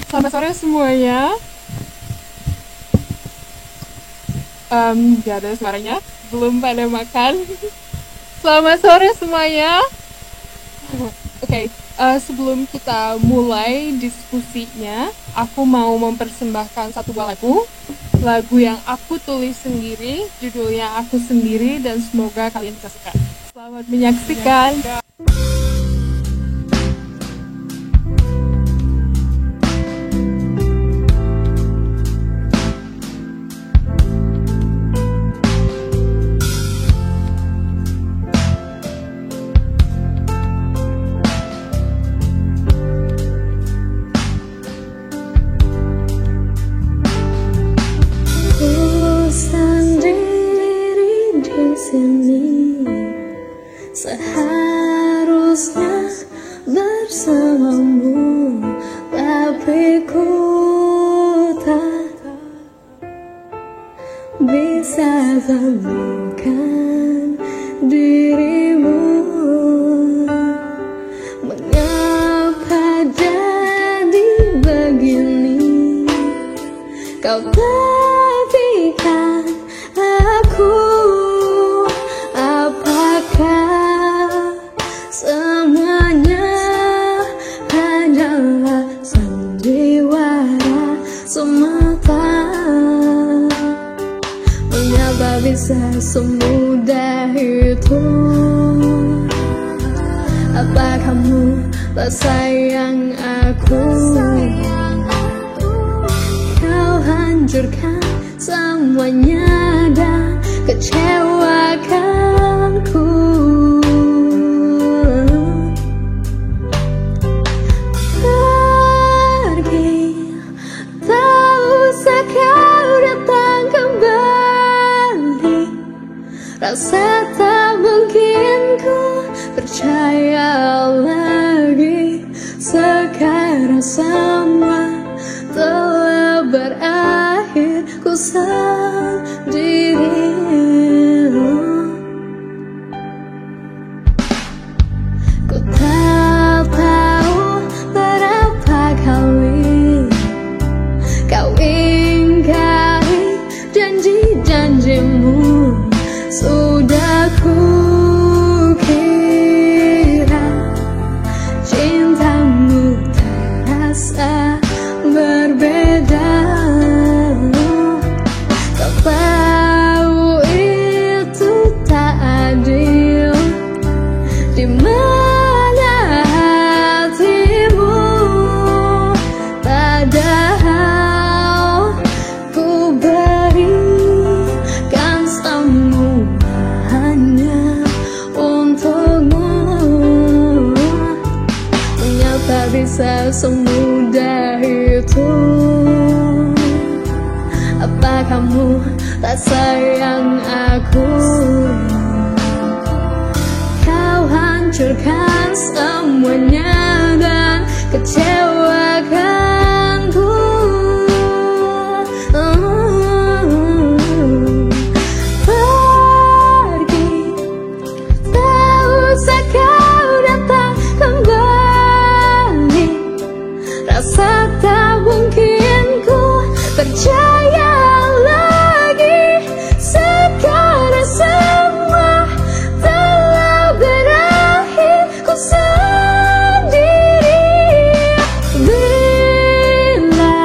Selamat sore semuanya. Gak ada suaranya, belum pada makan. Selamat sore semuanya. Oke, sebelum kita mulai diskusinya, aku mau mempersembahkan satu buah lagu yang aku tulis sendiri, judulnya Aku Sendiri, dan semoga kalian bisa suka. Selamat menyaksikan. Seharusnya bersamamu, tapi ku tak bisa temukan dirimu. Mengapa jadi begini? Kau tak pikat aku. Semuanya hanyalah sandiwara semata. Mengapa bisa semudah itu? Apa kamu tak sayang aku? Kau hancurkan semuanya dan kecewakanku. Rasa tak mungkin ku percaya lagi. Sekarang semua telah berakhir. Ku sendiri. Ku tak tahu berapa kali kau ingkari janji-janjimu. Sudah kukira cintamu terasa berbeda. Kau tahu itu tak adil. Di mana hatimu? Padahal ku berikan semuanya untukmu. Mengapa bisa semudah itu? Apa kamu tak sayang aku? Kau hancurkan semuanya dan kecewakanku. Pergi, tak usah kau datang kembali. Rasa tak mungkin ku percaya lagi. Sekarang semua telah berakhir. Ku sendiri. Bila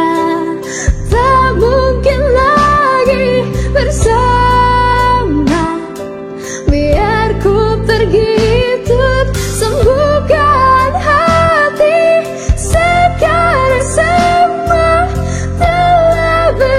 tak mungkin lagi bersama, biar ku pergi untuk sembuhkan hati. Sekarang semua telah berakhir.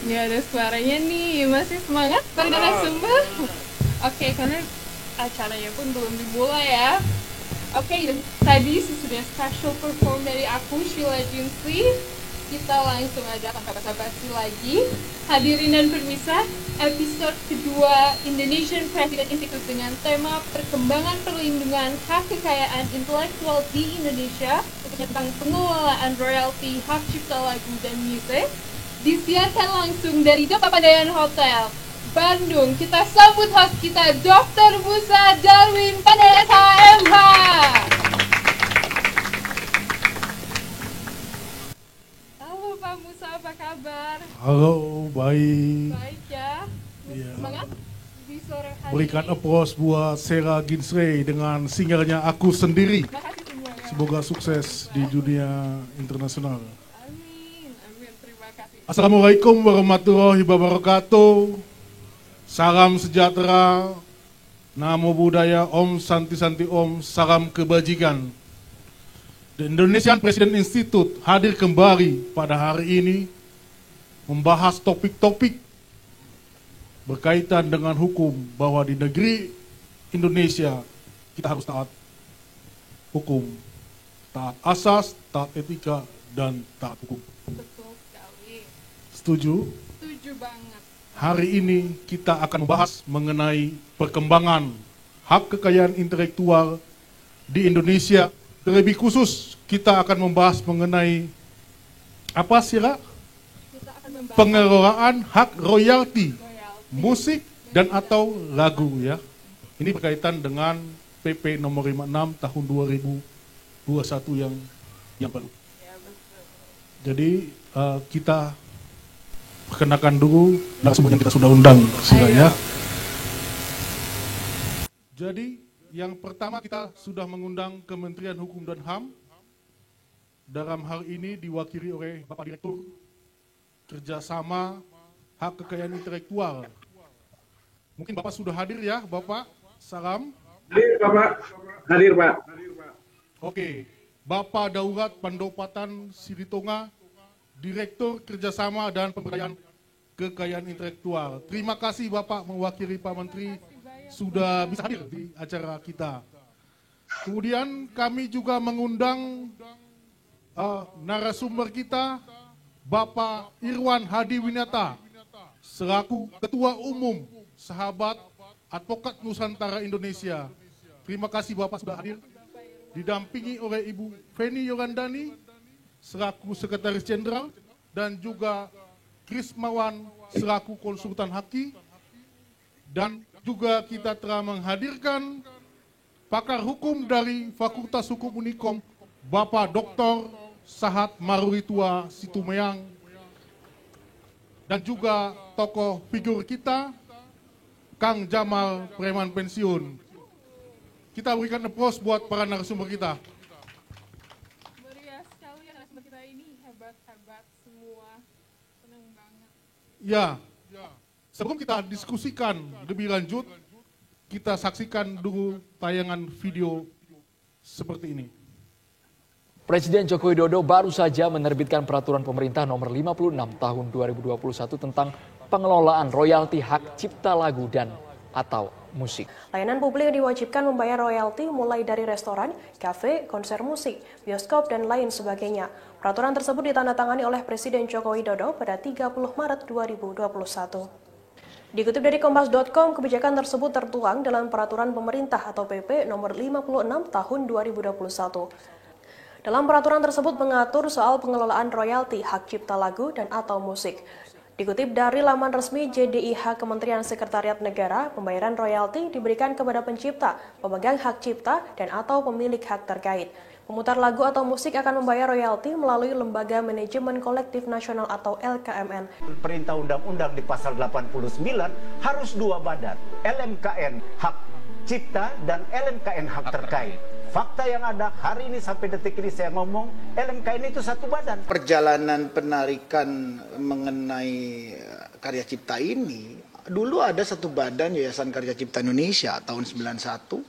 Nggak ada suaranya nih, masih semangat para narasumber? Oke, karena acaranya pun belum dimulai ya. Oke, dan tadi sesudah special perform dari aku, Sheila Jinsli, kita langsung aja tanpa basa-basi lagi. Hadirin dan pemirsa, episode kedua Indonesian President Institute dengan tema perkembangan perlindungan hak kekayaan intelektual di Indonesia, tentang pengelolaan royalti hak cipta lagu dan musik, disiarkan langsung dari The Papandayan Hotel, Bandung. Kita sambut host kita, Dr. Musa Darwin Pandana MH. Halo Pak Musa, apa kabar? Halo, baik. Baik ya. Iya. Semangat di sore hari Berikan ini. applause buat Sheila Jinsli dengan singlenya Aku Sendiri. Makasih semuanya. Semoga sukses di dunia internasional. Amin, amin. Terima kasih. Assalamualaikum warahmatullahi wabarakatuh. Salam sejahtera, Namo Buddhaya, Om Santi Santi Om, salam kebajikan. The Indonesian President Institute hadir kembali pada hari ini membahas topik-topik berkaitan dengan hukum, bahwa di negeri Indonesia kita harus taat hukum, taat asas, taat etika, dan taat hukum. Betul sekali. Setuju? Setuju banget. Hari ini kita akan membahas mengenai perkembangan hak kekayaan intelektual di Indonesia. Terlebih khusus kita akan membahas mengenai apa sih, Ra? Kita akan membahas Pengelolaan hak royalti royalti. musik dan atau lagu ya. Ini berkaitan dengan PP nomor 56 tahun 2021 yang baru. Ya, betul. Jadi kita perkenalkan dulu narasumber yang kita sudah undang, Sila ya. Jadi yang pertama kita sudah mengundang Kementerian Hukum dan HAM. Dalam hal ini diwakili oleh Bapak Direktur Kerjasama Hak Kekayaan Intelektual. Mungkin Bapak sudah hadir ya, Bapak. Salam. Hadir Bapak, hadir Pak. Oke, Bapak Daurat Pandopatan Siritonga, Direktur Kerjasama dan Pemberdayaan Kekayaan Intelektual. Terima kasih Bapak mewakili Pak Menteri sudah bisa hadir di acara kita. Kemudian kami juga mengundang narasumber kita, Bapak Irwan Hadi Winata, selaku Ketua Umum Sahabat Advokat Nusantara Indonesia. Terima kasih Bapak sudah hadir. Didampingi oleh Ibu Feni Yorandani, selaku Sekretaris Jenderal, dan juga Krismawan selaku Konsultan Haki. Dan juga kita telah menghadirkan pakar hukum dari Fakultas Hukum Unikom, Bapak Dr. Sahat Maruritua Situmeang, dan juga tokoh figur kita, Kang Jamal Preman Pensiun. Kita berikan applause buat para narasumber kita. Meriah sekali ya narasumber kita ini, hebat-hebat semua. Senang banget. Ya, sebelum kita diskusikan lebih lanjut, kita saksikan dulu tayangan video seperti ini. Presiden Joko Widodo baru saja menerbitkan peraturan pemerintah nomor 56 tahun 2021 tentang pengelolaan royalti hak cipta lagu dan atau musik. Layanan publik diwajibkan membayar royalti mulai dari restoran, kafe, konser musik, bioskop, dan lain sebagainya. Peraturan tersebut ditandatangani oleh Presiden Joko Widodo pada 30 Maret 2021. Dikutip dari Kompas.com, kebijakan tersebut tertuang dalam Peraturan Pemerintah atau PP nomor 56 tahun 2021. Dalam peraturan tersebut mengatur soal pengelolaan royalti hak cipta lagu dan atau musik. Dikutip dari laman resmi JDIH Kementerian Sekretariat Negara, pembayaran royalti diberikan kepada pencipta, pemegang hak cipta, dan atau pemilik hak terkait. Pemutar lagu atau musik akan membayar royalti melalui Lembaga Manajemen Kolektif Nasional atau LKMN. Perintah undang-undang di pasal 89 harus dua badan, LMKN hak cipta dan LMKN hak terkait. Fakta yang ada hari ini sampai detik ini saya ngomong, LMKN itu satu badan. Perjalanan penarikan mengenai karya cipta ini, dulu ada satu badan Yayasan Karya Cipta Indonesia tahun 91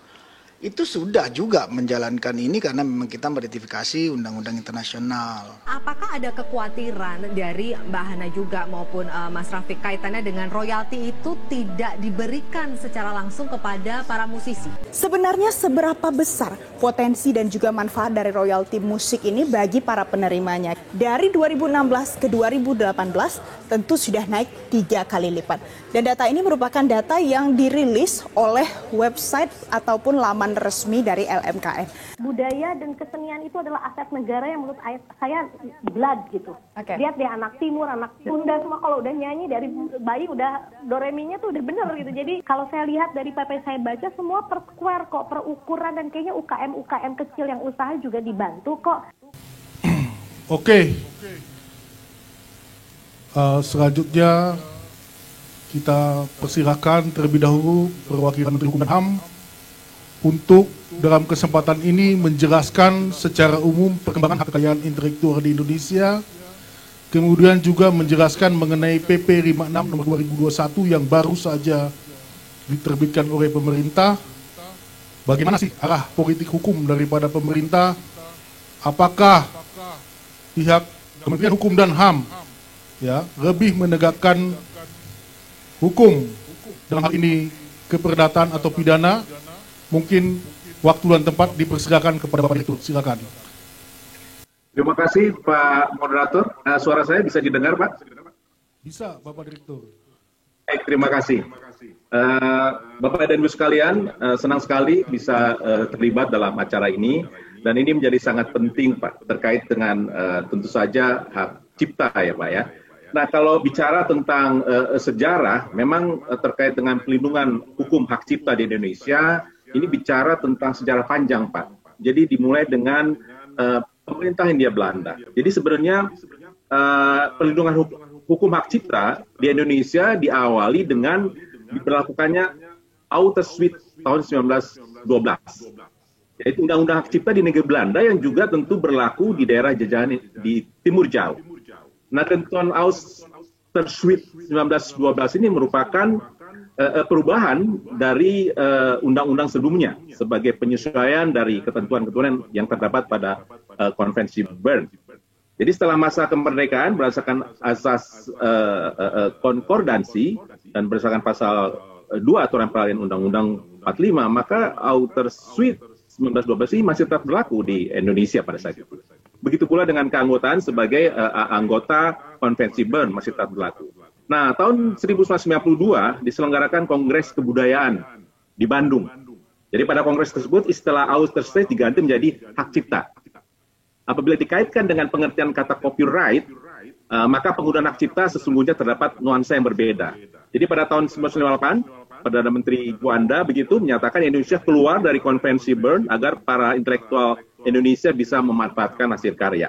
itu sudah juga menjalankan ini karena memang kita meratifikasi undang-undang internasional. Apakah ada kekhawatiran dari Mbak Hana juga maupun Mas Rafiq kaitannya dengan royalti itu tidak diberikan secara langsung kepada para musisi? Sebenarnya seberapa besar potensi dan juga manfaat dari royalti musik ini bagi para penerimanya? Dari 2016 ke 2018 tentu sudah naik 3 kali lipat. Dan data ini merupakan data yang dirilis oleh website ataupun laman resmi dari LMKN. Budaya dan kesenian itu adalah aset negara yang menurut saya blood gitu. Lihat deh anak timur, anak Sunda semua kalau udah nyanyi dari bayi udah do re mi-nya tuh udah bener gitu. Jadi kalau saya lihat dari PP saya baca semua per square kok, per ukuran, dan kayaknya UKM kecil yang usaha juga dibantu kok. Oke. Selanjutnya kita persilakan terlebih dahulu perwakilan Menteri Hukum dan HAM untuk dalam kesempatan ini menjelaskan secara umum perkembangan hak kekayaan intelektual di Indonesia, kemudian juga menjelaskan mengenai PP 56 nomor 2021 yang baru saja diterbitkan oleh pemerintah. Bagaimana sih arah politik hukum daripada pemerintah? Apakah pihak Kementerian Hukum dan HAM ya lebih menegakkan hukum dalam hal ini keperdataan atau pidana? Mungkin waktu dan tempat dipersilakan kepada Bapak Direktur. Silakan. Terima kasih Pak Moderator. Suara saya bisa didengar Pak? Bisa Bapak Direktur. Baik, terima kasih. Bapak dan Ibu sekalian, senang sekali bisa terlibat dalam acara ini. Dan ini menjadi sangat penting Pak, terkait dengan tentu saja hak cipta ya Pak ya. Nah kalau bicara tentang sejarah, memang terkait dengan pelindungan hukum hak cipta di Indonesia, ini bicara tentang sejarah panjang Pak. Jadi dimulai dengan pemerintah Hindia Belanda. Jadi sebenarnya pelindungan hukum hak cipta di Indonesia diawali dengan diberlakukannya Outer Suite tahun 1912. Yaitu undang-undang hak cipta di negeri Belanda yang juga tentu berlaku di daerah jajahan di Timur Jauh. Nah, ketentuan Outer Suite 1912 ini merupakan perubahan dari undang-undang sebelumnya sebagai penyesuaian dari ketentuan-ketentuan yang terdapat pada Konvensi Bern. Jadi setelah masa kemerdekaan berdasarkan asas konkordansi dan berdasarkan pasal 2 aturan peralihan Undang-Undang 45, maka Outer Suite 1912 ini masih tetap berlaku di Indonesia pada saat itu. Begitu pula dengan keanggotaan sebagai anggota Konvensi Bern masih tetap berlaku. Nah, tahun 1992 diselenggarakan Kongres Kebudayaan di Bandung. Jadi pada kongres tersebut istilah Outer Suite diganti menjadi hak cipta. Apabila dikaitkan dengan pengertian kata copyright, maka penggunaan hak cipta sesungguhnya terdapat nuansa yang berbeda. Jadi pada tahun 1998, Perdana Menteri Juanda begitu menyatakan Indonesia keluar dari Konvensi Bern agar para intelektual Indonesia bisa memanfaatkan hasil karya.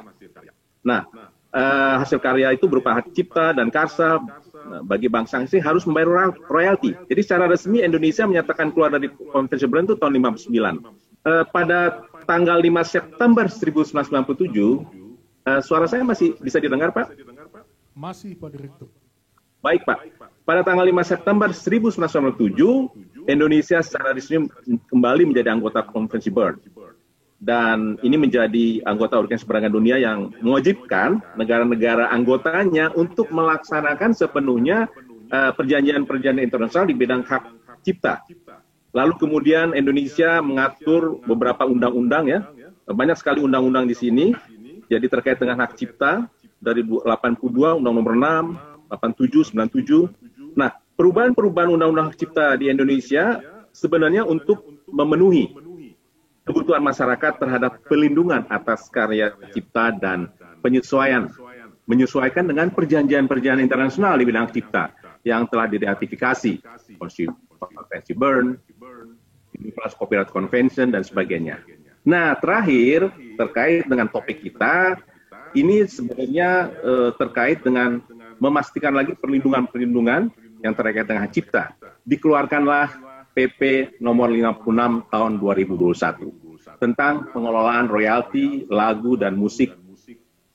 Nah, hasil karya itu berupa hak cipta dan karsa bagi bangsa asing harus membayar royalti. Jadi secara resmi Indonesia menyatakan keluar dari Konvensi Bern itu tahun 1959. Pada tanggal 5 September 1997, suara saya masih bisa didengar, Pak? Masih, Pak Direktur. Baik, Pak. Pada tanggal 5 September 1997, Indonesia secara resmi kembali menjadi anggota Konvensi Bern. Dan ini menjadi anggota Organisasi Perdagangan Dunia yang mewajibkan negara-negara anggotanya untuk melaksanakan sepenuhnya perjanjian-perjanjian internasional di bidang hak cipta. Lalu kemudian Indonesia mengatur beberapa undang-undang ya, banyak sekali undang-undang di sini. Jadi terkait dengan hak cipta dari 82, Undang Nomor 6, 87, 97. Nah, perubahan-perubahan undang-undang hak cipta di Indonesia sebenarnya untuk memenuhi kebutuhan masyarakat terhadap pelindungan atas karya cipta dan menyesuaikan dengan perjanjian-perjanjian internasional di bidang hak cipta yang telah diratifikasi, Konvensi Bern, Universal Copyright Convention dan sebagainya. Nah, terakhir terkait dengan topik kita, ini sebenarnya terkait dengan memastikan lagi perlindungan-perlindungan yang terkait dengan hak cipta. Dikeluarkanlah PP nomor 56 tahun 2021 tentang pengelolaan royalti lagu dan musik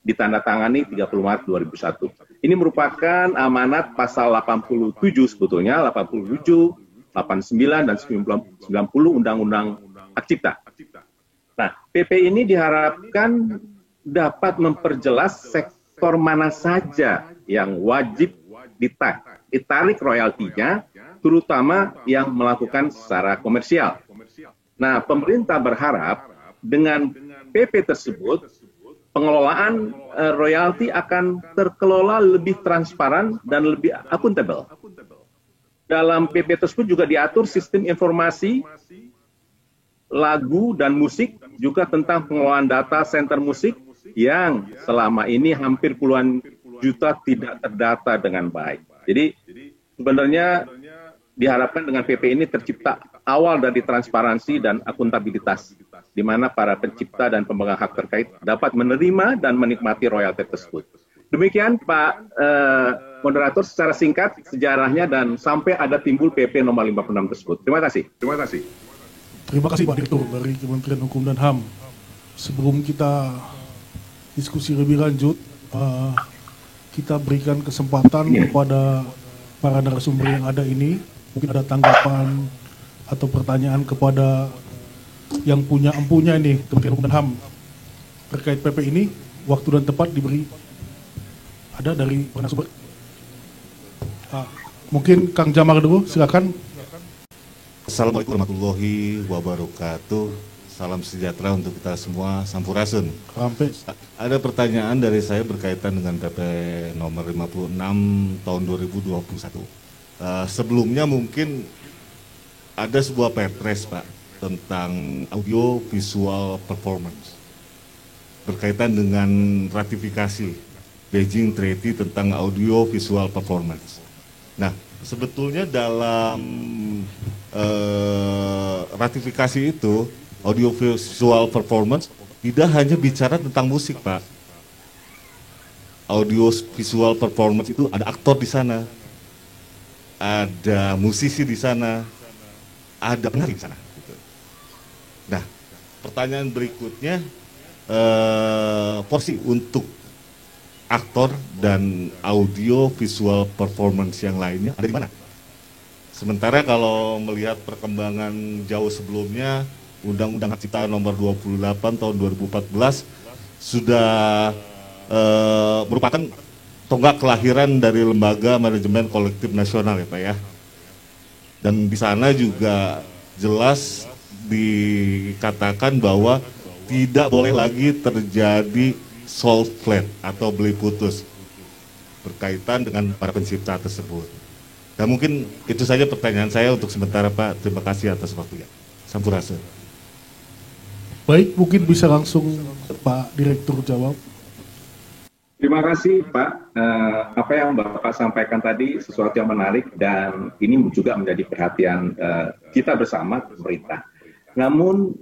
ditandatangani 30 Maret 2001. Ini merupakan amanat pasal 87 sebetulnya, 87, 89 dan 90 Undang-Undang hak cipta. Nah, PP ini diharapkan dapat memperjelas sektor mana saja yang wajib ditarik royaltinya, terutama yang melakukan secara komersial. Nah, pemerintah berharap dengan PP tersebut, pengelolaan royalti akan terkelola lebih transparan dan lebih akuntabel. Dalam PP tersebut juga diatur sistem informasi lagu dan musik, juga tentang pengelolaan data center musik yang selama ini hampir puluhan juta tidak terdata dengan baik. Jadi sebenarnya diharapkan dengan PP ini tercipta awal dari transparansi dan akuntabilitas, di mana para pencipta dan pemegang hak terkait dapat menerima dan menikmati royalti tersebut. Demikian Pak Moderator secara singkat sejarahnya dan sampai ada timbul PP nomor 56 tersebut. Terima kasih. Terima kasih. Terima kasih Pak Direktur dari Kementerian Hukum dan HAM. Sebelum kita diskusi lebih lanjut, kita berikan kesempatan kepada para narasumber yang ada ini. Mungkin ada tanggapan atau pertanyaan kepada yang punya empunya ini, Kementerian Hukum dan HAM, terkait PP ini. Waktu dan tempat diberi. Ada dari narasumber. Mungkin Kang Jamar dulu, silakan. Assalamualaikum warahmatullahi wabarakatuh. Salam sejahtera untuk kita semua, Sampurasun. Ada pertanyaan dari saya berkaitan dengan PP nomor 56 tahun 2021. Sebelumnya mungkin ada sebuah perpres Pak tentang audio visual performance berkaitan dengan ratifikasi Beijing Treaty tentang audio visual performance. Nah, sebetulnya dalam ratifikasi itu audio visual performance tidak hanya bicara tentang musik Pak. Audio visual performance itu ada aktor di sana, ada musisi di sana, ada penari di sana. Nah, pertanyaan berikutnya, porsi untuk aktor dan audio visual performance yang lainnya ada di mana? Sementara kalau melihat perkembangan jauh sebelumnya, Undang-Undang Hak Cipta nomor 28 tahun 2014 sudah merupakan tonggak kelahiran dari Lembaga Manajemen Kolektif Nasional ya Pak ya. Dan di sana juga jelas dikatakan bahwa tidak boleh lagi terjadi sold flat atau beli putus berkaitan dengan para pencipta tersebut. Dan mungkin itu saja pertanyaan saya untuk sementara Pak. Terima kasih atas waktunya. Sampurasun. Baik, mungkin bisa langsung Pak Direktur jawab. Terima kasih Pak. Apa yang Bapak sampaikan tadi sesuatu yang menarik dan ini juga menjadi perhatian kita bersama pemerintah. Namun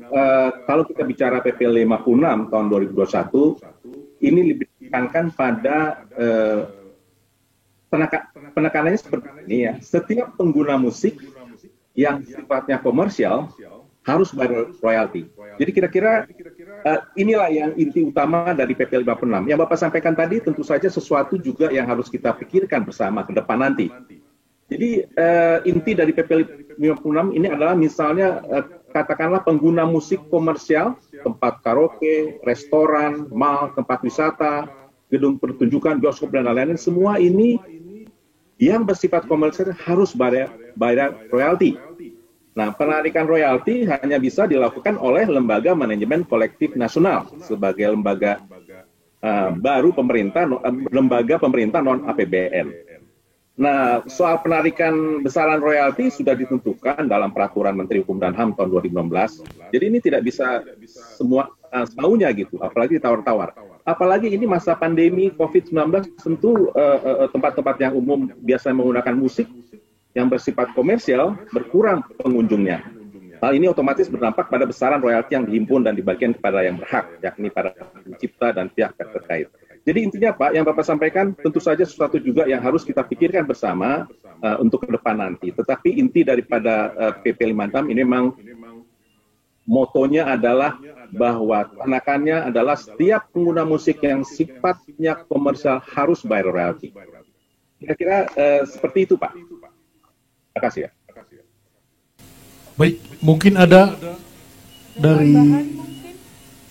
kalau kita bicara PP 56 tahun 2021, ini lebih ditekankan pada penekanannya seperti ini ya. Setiap pengguna musik yang sifatnya komersial harus bayar royalti. Jadi kira-kira inilah yang inti utama dari PP 56. Yang Bapak sampaikan tadi tentu saja sesuatu juga yang harus kita pikirkan bersama ke depan nanti. Jadi inti dari PP 56 ini adalah misalnya katakanlah pengguna musik komersial, tempat karaoke, restoran, mal, tempat wisata, gedung pertunjukan, bioskop dan lain-lain, semua ini yang bersifat komersial harus bayar royalti. Nah, penarikan royalti hanya bisa dilakukan oleh Lembaga Manajemen Kolektif Nasional sebagai lembaga baru pemerintah, lembaga pemerintah non APBN. Nah, soal penarikan besaran royalti sudah ditentukan dalam Peraturan Menteri Hukum dan HAM tahun 2016. Jadi ini tidak bisa semua semaunya gitu, apalagi ditawar-tawar. Apalagi ini masa pandemi COVID-19, tentu tempat-tempat yang umum biasa menggunakan musik yang bersifat komersial berkurang pengunjungnya. Hal ini otomatis berdampak pada besaran royalti yang dihimpun dan dibagikan kepada yang berhak, yakni para pencipta dan pihak terkait. Jadi intinya Pak, yang Bapak sampaikan tentu saja sesuatu juga yang harus kita pikirkan bersama untuk ke depan nanti. Tetapi inti daripada PP 56 ini memang motonya adalah bahwa penekanannya adalah setiap pengguna musik yang sifatnya komersial harus bayar royalti. Kira-kira seperti itu Pak. Terima kasih ya. Baik, mungkin ada dari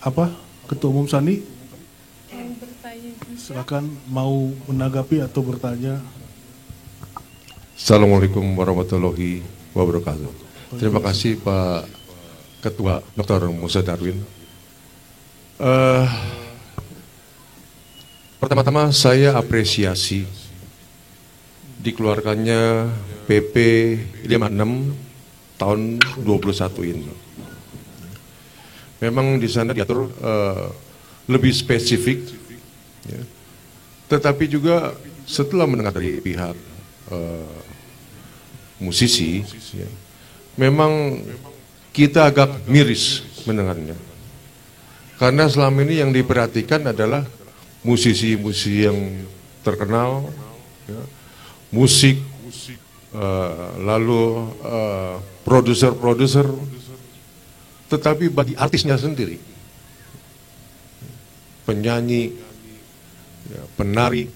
apa Ketua Umum Sani, silakan mau menanggapi atau bertanya. Assalamualaikum warahmatullahi wabarakatuh. Terima kasih Pak Ketua Dr. Musa Darwin. Pertama-tama saya apresiasi dikeluarkannya PP 56 tahun 21 ini. Memang di sana diatur lebih spesifik, ya. Tetapi juga setelah mendengar dari pihak musisi, ya, memang kita agak miris mendengarnya. Karena selama ini yang diperhatikan adalah musisi-musisi yang terkenal, ya, musik, lalu produser-produser, tetapi bagi artisnya sendiri, penyanyi, ya, penari,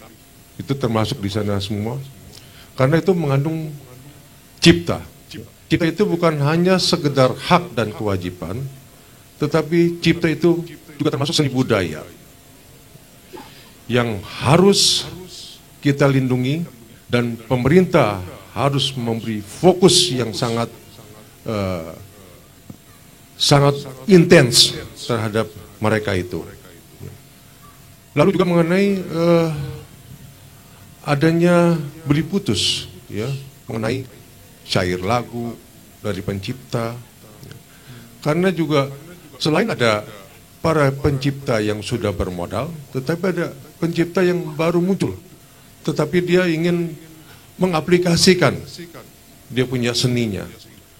itu termasuk di sana semua. Karena itu mengandung cipta. Cipta itu bukan hanya sekedar hak dan kewajiban, tetapi cipta itu juga termasuk seni budaya yang harus kita lindungi, dan pemerintah harus memberi fokus yang sangat intens terhadap mereka itu. Lalu juga mengenai adanya beli putus, ya, mengenai syair lagu dari pencipta, karena juga selain ada para pencipta yang sudah bermodal, tetapi ada pencipta yang baru muncul, tetapi dia ingin mengaplikasikan dia punya seninya.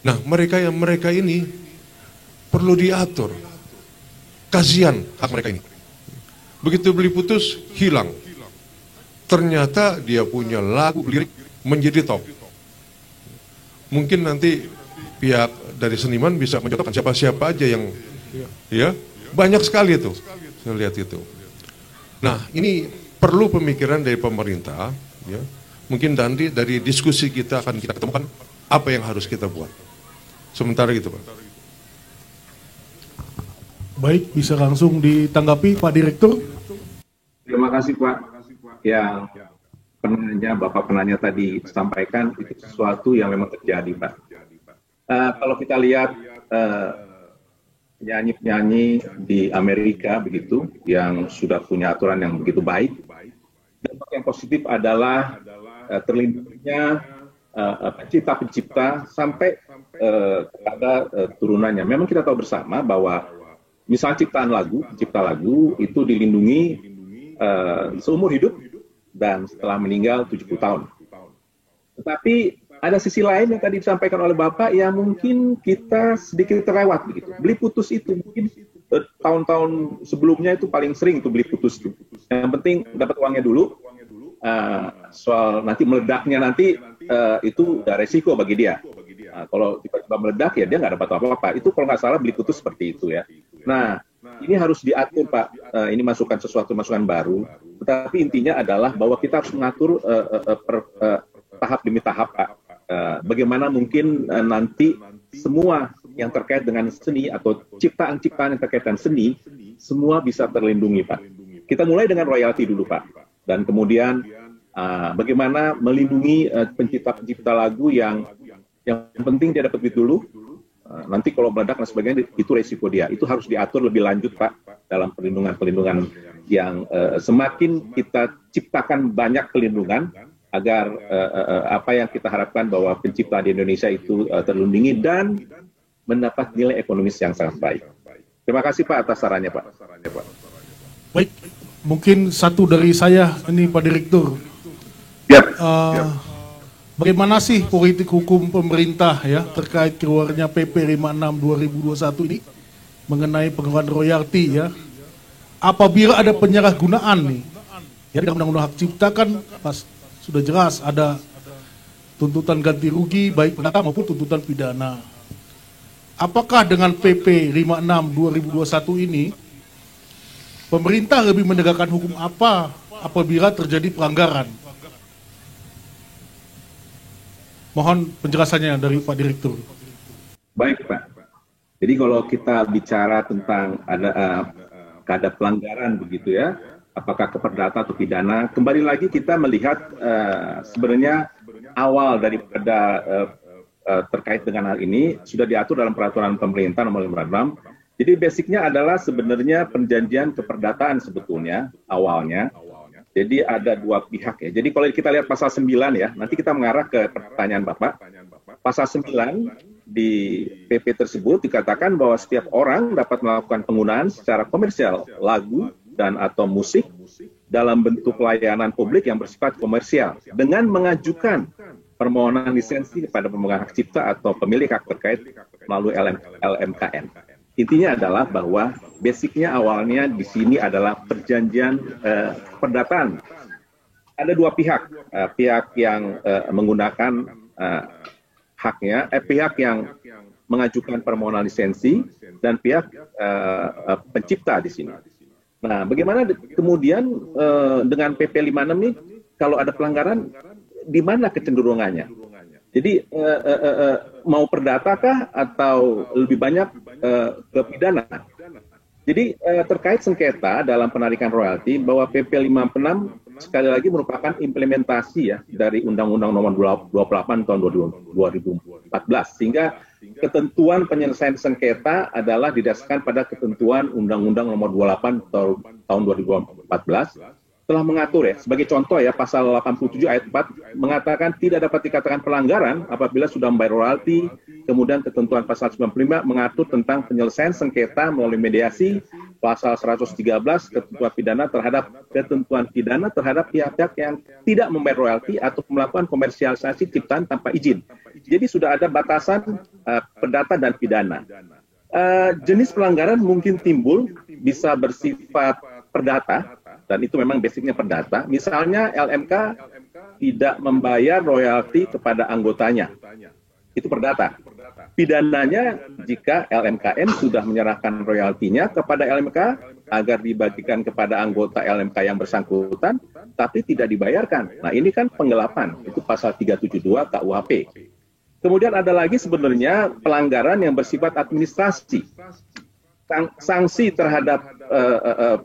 Nah, mereka ini perlu diatur. Kasihan hak mereka ini. Begitu beli putus, hilang. Ternyata dia punya lagu lirik menjadi top. Mungkin nanti pihak dari seniman bisa mencontohkan siapa-siapa aja yang, ya, banyak sekali itu, saya lihat itu. Nah, ini perlu pemikiran dari pemerintah, ya. Mungkin nanti dari diskusi kita akan kita ketemukan apa yang harus kita buat. Sementara gitu, Pak. Baik, bisa langsung ditanggapi Pak Direktur. Terima kasih Pak. Yang Bapak penanya tadi sampaikan itu sesuatu yang memang terjadi, Pak. Kalau kita lihat penyanyi-penyanyi di Amerika begitu yang sudah punya aturan yang begitu baik, dampak yang positif adalah terlindunginya pencipta-pencipta sampai kepada turunannya. Memang kita tahu bersama bahwa misalnya pencipta lagu itu dilindungi seumur hidup dan setelah meninggal 70 tahun. Tetapi ada sisi lain yang tadi disampaikan oleh Bapak yang mungkin kita sedikit terlewat begitu. Beli putus itu mungkin tahun-tahun sebelumnya itu paling sering itu beli putus itu. Yang penting dapat uangnya dulu. Soal nanti meledaknya nanti itu udah resiko bagi dia. Kalau tiba-tiba meledak ya dia nggak dapat apa-apa. Itu kalau nggak salah beli putus seperti itu ya. Nah, ini harus diatur Pak. Ini masukan baru. Tetapi intinya adalah bahwa kita harus mengatur tahap demi tahap Pak. Bagaimana mungkin nanti semua yang terkait dengan seni atau ciptaan-ciptaan yang terkait dengan seni semua bisa terlindungi Pak. Kita mulai dengan royalti dulu Pak, dan kemudian bagaimana melindungi pencipta-pencipta lagu yang penting dia dapat duit dulu. Nanti kalau meledak dan sebagainya itu resiko dia. Itu harus diatur lebih lanjut Pak dalam perlindungan yang semakin kita ciptakan banyak perlindungan agar apa yang kita harapkan bahwa pencipta di Indonesia itu terlindungi dan mendapat nilai ekonomis yang sangat baik. Terima kasih Pak atas sarannya Pak. Baik, mungkin satu dari saya ini Pak Direktur. Bagaimana sih politik hukum pemerintah ya terkait keluarnya PP 56 2021 ini mengenai pengeluaran royalti ya? Apabila ada penyalahgunaan nih, ya dalam Undang-Undang Hak Cipta kan pas sudah jelas ada tuntutan ganti rugi baik perdata maupun tuntutan pidana. Apakah dengan PP 56 2021 ini pemerintah lebih menegakkan hukum apa apabila terjadi pelanggaran? Mohon penjelasannya dari Pak Direktur. Baik Pak. Jadi kalau kita bicara tentang ada pelanggaran begitu ya, apakah ke perdata atau pidana, kembali lagi kita melihat sebenarnya awal daripada terkait dengan hal ini sudah diatur dalam peraturan pemerintah nomor 56. Jadi basicnya adalah sebenarnya perjanjian keperdataan sebetulnya awalnya. Jadi ada dua pihak ya. Jadi kalau kita lihat pasal 9 ya, nanti kita mengarah ke pertanyaan Bapak. Pasal 9 di PP tersebut dikatakan bahwa setiap orang dapat melakukan penggunaan secara komersial lagu dan atau musik dalam bentuk layanan publik yang bersifat komersial dengan mengajukan permohonan lisensi kepada pemegang hak cipta atau pemilik hak terkait melalui LMKN. Intinya adalah bahwa basicnya awalnya di sini adalah perjanjian perdataan. Ada dua pihak, pihak yang menggunakan haknya, pihak yang mengajukan permohonan lisensi dan pihak pencipta di sini. Nah, bagaimana kemudian dengan PP 56 ini kalau ada pelanggaran di mana kecenderungannya? Jadi mau perdata kah atau lebih banyak ke pidana? Jadi terkait sengketa dalam penarikan royalti bahwa PP 56 sekali lagi merupakan implementasi ya dari Undang-Undang Nomor 28 tahun 2014 sehingga ketentuan penyelesaian sengketa adalah didasarkan pada ketentuan Undang-Undang Nomor 28 tahun 2014 telah mengatur ya, sebagai contoh ya, pasal 87 ayat 4 mengatakan tidak dapat dikatakan pelanggaran apabila sudah membayar royalti. Kemudian ketentuan pasal 95 mengatur tentang penyelesaian sengketa melalui mediasi. Pasal 113 ketentuan pidana terhadap pihak-pihak yang tidak membayar royalti atau melakukan komersialisasi ciptaan tanpa izin. Jadi sudah ada batasan perdata dan pidana. Jenis pelanggaran mungkin timbul bisa bersifat perdata, dan itu memang basicnya perdata. Misalnya LMK tidak membayar royalti kepada anggotanya. Itu perdata. Pidananya jika LMKN sudah menyerahkan royaltinya kepada LMK agar dibagikan kepada anggota LMK yang bersangkutan, tapi tidak dibayarkan. Nah ini kan penggelapan, itu pasal 372 KUHP. Kemudian ada lagi sebenarnya pelanggaran yang bersifat administrasi. Sanksi terhadap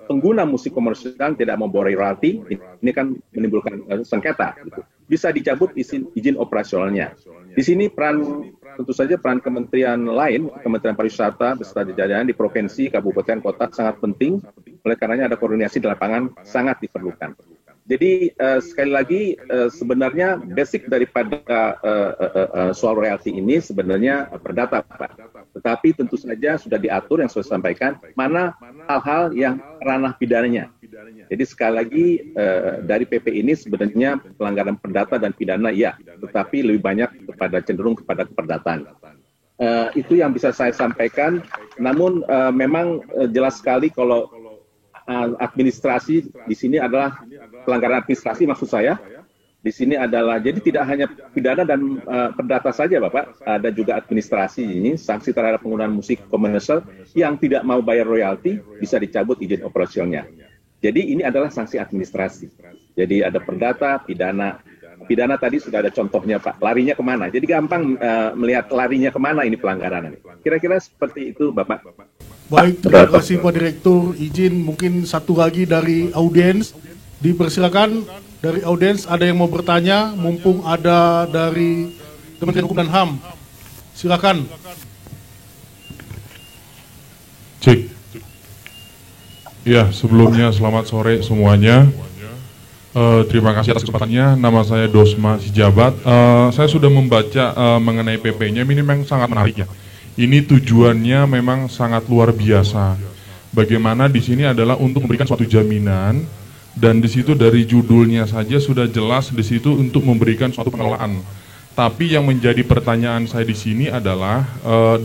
pengguna musik komersial tidak membayar royalti, ini kan menimbulkan sengketa. Gitu. Bisa dicabut izin operasionalnya. Di sini tentu saja peran kementerian lain, Kementerian Pariwisata beserta jajaran di provinsi, kabupaten, kota sangat penting. Oleh karenanya ada koordinasi di lapangan sangat diperlukan. Jadi sekali lagi sebenarnya basic daripada soal royalti ini sebenarnya perdata, Pak. Tetapi tentu saja sudah diatur yang saya sampaikan mana hal-hal yang ranah pidananya. Jadi sekali lagi dari PP ini sebenarnya pelanggaran perdata dan pidana ya, tetapi lebih banyak cenderung kepada keperdataan. Itu yang bisa saya sampaikan. Namun memang jelas sekali kalau administrasi di sini adalah pelanggaran administrasi maksud saya. Di sini adalah jadi tidak hanya pidana dan perdata saja Bapak, ada juga administrasi ini, sanksi terhadap penggunaan musik komersial yang tidak mau bayar royalti bisa dicabut izin operasionalnya. Jadi ini adalah sanksi administrasi. Jadi ada perdata, pidana. Pidana tadi sudah ada contohnya Pak, larinya kemana? Jadi gampang melihat larinya kemana ini pelanggaran. Kira-kira seperti itu Bapak. Baik, terima kasih Pak Direktur. Izin mungkin satu lagi dari audiens. Dipersilakan dari audiens ada yang mau bertanya, mumpung ada dari Kementerian Hukum dan HAM. Silakan. Cek. Ya, sebelumnya selamat sore semuanya. Terima kasih atas kesempatannya. Nama saya Dosma Sijabat. Saya sudah membaca mengenai PP-nya. Ini memang sangat menarik ya. Ini tujuannya memang sangat luar biasa. Bagaimana di sini adalah untuk memberikan suatu jaminan, dan di situ dari judulnya saja sudah jelas di situ untuk memberikan suatu pengelolaan. Tapi yang menjadi pertanyaan saya di sini adalah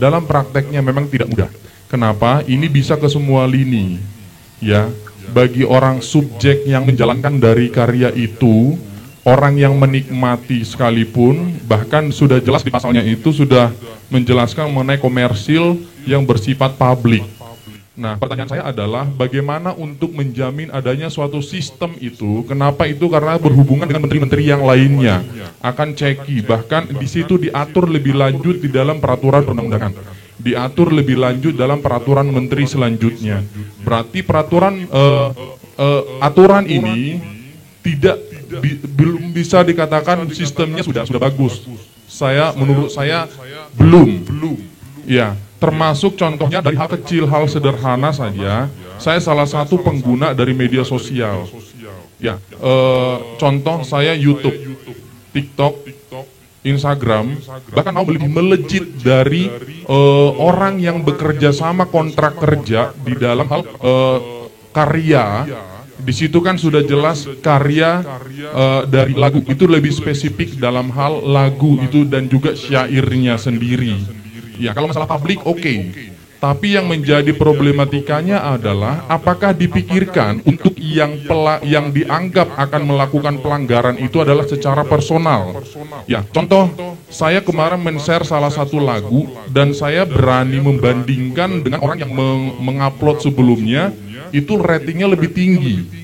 dalam prakteknya memang tidak mudah. Kenapa? Ini bisa ke semua lini, ya. Bagi orang subjek yang menjalankan dari karya itu, orang yang menikmati sekalipun, bahkan sudah jelas di pasalnya itu sudah menjelaskan mengenai komersil yang bersifat publik. Nah, pertanyaan saya adalah bagaimana untuk menjamin adanya suatu sistem itu? Kenapa itu? Karena berhubungan dengan menteri-menteri yang lainnya akan ceki, bahkan di situ diatur lebih lanjut di dalam peraturan perundang-undangan. diatur lebih lanjut dalam peraturan menteri selanjutnya. Berarti peraturan aturan ini belum bisa dikatakan sistemnya sudah bagus. Menurut saya belum. Ya, termasuk contohnya dari hal kecil, hal sederhana saja. Saya salah satu pengguna dari media sosial. Ya, contoh saya YouTube, TikTok, Instagram, bahkan mau lebih melejit dari orang yang bekerja sama kontrak kerja di dalam hal karya. Di situ kan sudah jelas karya dari lagu itu lebih spesifik dalam hal lagu itu dan juga syairnya sendiri. Ya, kalau masalah publik oke. Tapi yang menjadi problematikanya adalah apakah dipikirkan untuk yang dianggap akan melakukan pelanggaran itu adalah secara personal. Ya, contoh saya kemarin men-share salah satu lagu dan saya berani membandingkan dengan orang yang mengupload sebelumnya, itu ratingnya lebih tinggi.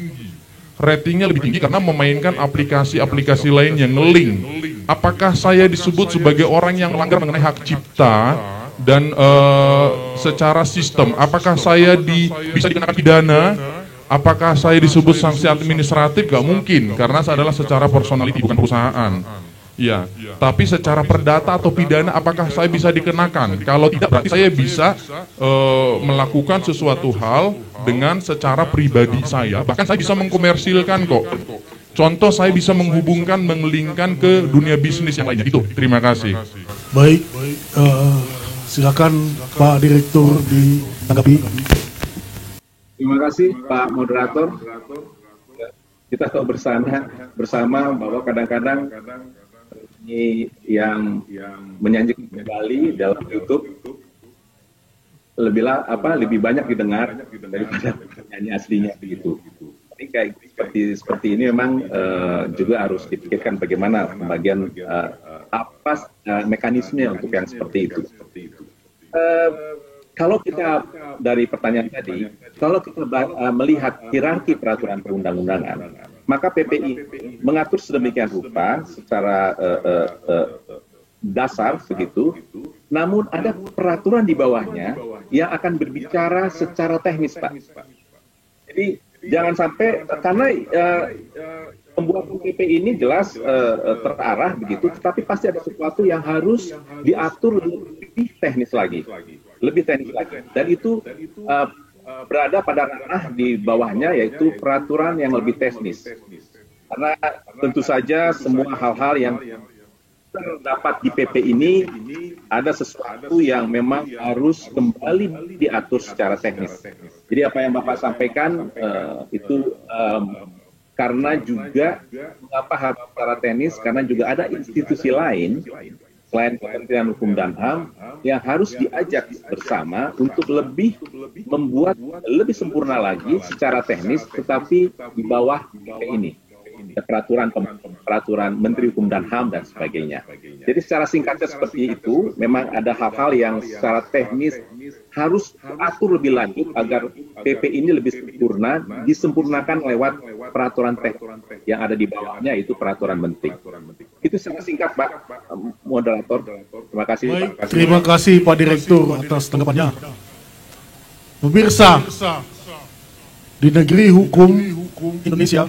Ratingnya lebih tinggi karena memainkan aplikasi-aplikasi lain yang nge-link. Apakah saya disebut sebagai orang yang melanggar mengenai hak cipta? Dan secara sistem, apakah saya bisa dikenakan pidana? Apakah saya disebut sanksi administratif? Gak mungkin, karena saya adalah secara personality, bukan perusahaan. Ya, tapi secara perdata atau pidana, apakah saya bisa dikenakan? Kalau tidak, berarti saya bisa melakukan sesuatu hal dengan secara pribadi saya. Bahkan saya bisa mengkomersilkan kok. Contoh, saya bisa menghubungkan, mengelingkan ke dunia bisnis yang lainnya. Itu, terima kasih. Baik, silakan Pak Direktur ditanggapi. Terima kasih Pak Moderator. Kita tahu bersama bahwa kadang-kadang ini yang menyanyikan kembali dalam YouTube lebih banyak didengar daripada penyanyi aslinya begitu. Ini kayak seperti ini memang juga harus dipikirkan bagaimana pembagian mekanisme untuk yang seperti itu. Kalau kita dari pertanyaan tadi, kalau kita melihat hierarki peraturan perundang-undangan, maka PPI mengatur sedemikian rupa secara dasar begitu. Namun ada peraturan di bawahnya yang akan berbicara secara teknis, Pak. Jadi jangan sampai karena pembuatan PP ini jelas terarah begitu, tetapi pasti ada sesuatu yang harus diatur lebih teknis lagi. Dan itu berada pada ranah di bawahnya, yaitu peraturan yang lebih teknis. Karena tentu saja semua hal-hal yang terdapat di PP ini ada sesuatu yang memang harus kembali diatur secara teknis. Jadi apa yang Bapak sampaikan itu karena juga mengapa harus secara teknis, karena juga ada institusi lain selain Kementerian Hukum dan HAM yang harus diajak bersama untuk lebih membuat lebih sempurna lagi secara teknis, tetapi di bawah ini peraturan Menteri Hukum dan HAM dan sebagainya. Jadi secara singkatnya seperti itu, memang ada hal-hal yang secara teknis harus atur lebih lanjut agar PP ini lebih sempurna, disempurnakan lewat peraturan teknis yang ada di bawahnya, itu peraturan menteri. Itu secara singkat, Pak Moderator. Terima kasih. Baik, terima kasih Pak Direktur atas tanggapannya. Pemirsa, di negeri hukum Indonesia,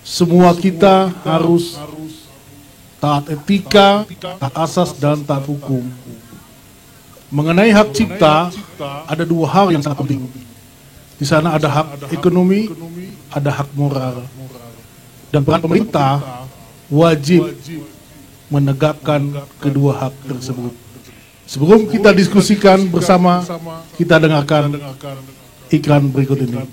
semua kita harus taat etika, taat asas, dan taat hukum. Mengenai hak cipta, ada dua hal yang sangat penting. Di sana ada hak ekonomi, ada hak moral. Dan peran pemerintah wajib menegakkan kedua hak tersebut. Sebelum kita diskusikan bersama, kita dengarkan iklan berikut ini.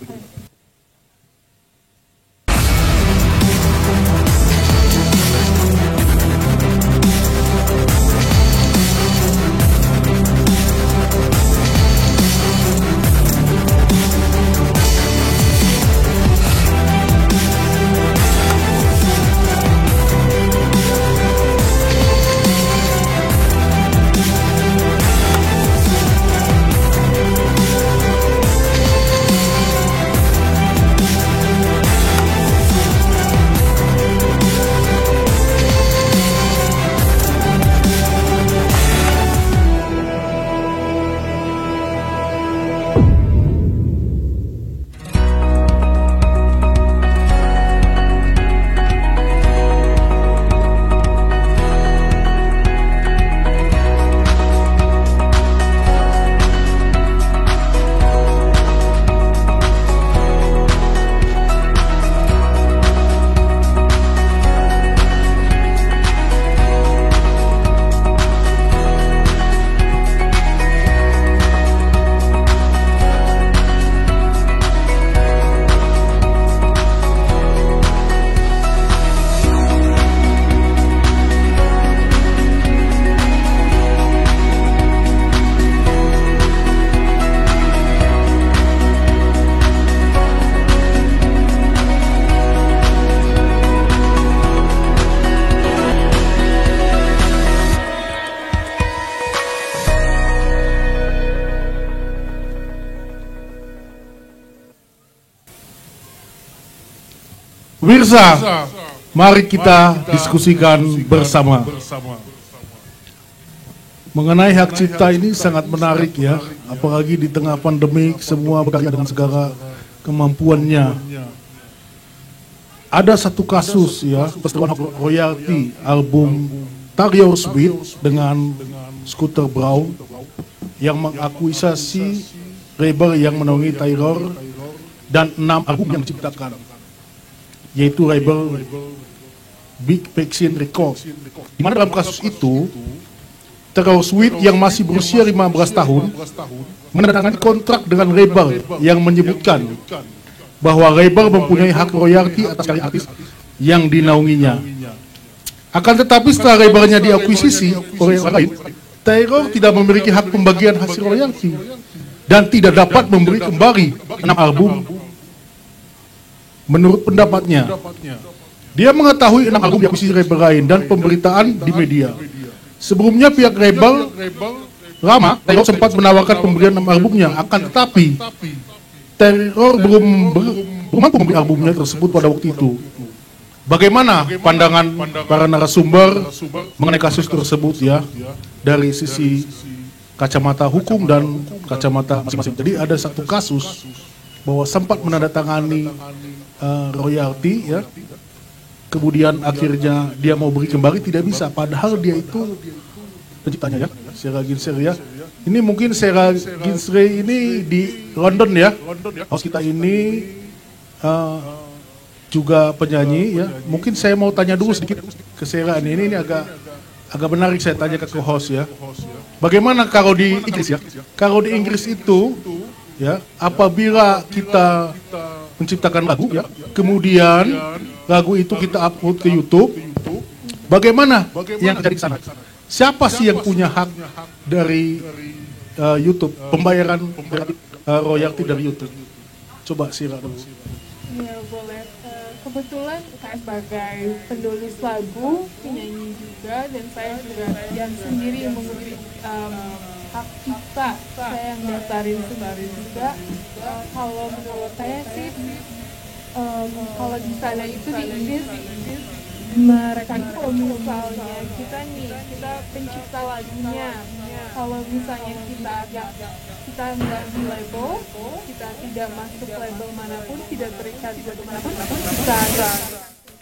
Pemirsa, mari kita diskusikan bersama. Mengenai hak cipta ini sangat menarik ya, apalagi di tengah pandemi semua berkarya dengan segala kemampuannya. Ada satu kasus ya, perseteruan hak royalti album Taylor Swift dengan Scooter Braun yang mengakuisasi label yang menaungi Taylor dan 6 album yang diciptakan, yaitu label Big Vaccine Records. Di mana dalam kasus itu Taylor Swift yang masih berusia 15 tahun menandatangani kontrak dengan label yang menyebutkan bahwa label mempunyai hak royalti atas karya artis yang dinaunginya. Akan tetapi setelah labelnya diakuisisi oleh orang lain, Taylor tidak memiliki hak pembagian hasil royalti dan tidak dapat memberi kembali 6 album. Menurut pendapatnya, dia mengetahui 6 album diakuisisi label lain dan pemberitaan di media. Sebelumnya pihak label lama, Taylor sempat menawarkan pemberian 6 albumnya, akan tetapi Taylor belum mampu membeli albumnya tersebut pada waktu itu. Bagaimana pandangan para narasumber mengenai kasus tersebut ya, dari sisi kacamata hukum dan kacamata masing-masing. Jadi ada satu kasus bahwa sempat menandatangani royalti ya, kemudian akhirnya dia mau beri kembali tidak bisa, padahal dia itu penciptanya ya, Sarah Ginser ya. Ini mungkin Sarah Ginser ini di London ya, host kita ini juga penyanyi ya. Mungkin saya mau tanya dulu sedikit ke Sarah ini agak menarik saya tanya ke host ya. Bagaimana kalau di Inggris ya? Kalau di Inggris itu ya, apabila kita menciptakan lagu ya, kemudian lagu itu kita upload ke YouTube, bagaimana yang terjadi di sana? Siapa sih yang punya hak dari YouTube, pembayaran royalti dari YouTube? Coba Sira dulu. Ya boleh. Kebetulan saya sebagai penulis lagu, penyanyi juga, dan saya juga yang sendiri mengurus hak cipta. Saya yang daftarin sendiri juga. Kalau menurut saya sih, kalau di sana itu di Inggris, mereka itu kalau misalnya kita pencipta lagunya, kalau misalnya kita nggak di label, kita tidak masuk label manapun, tidak terikat label manapun, kita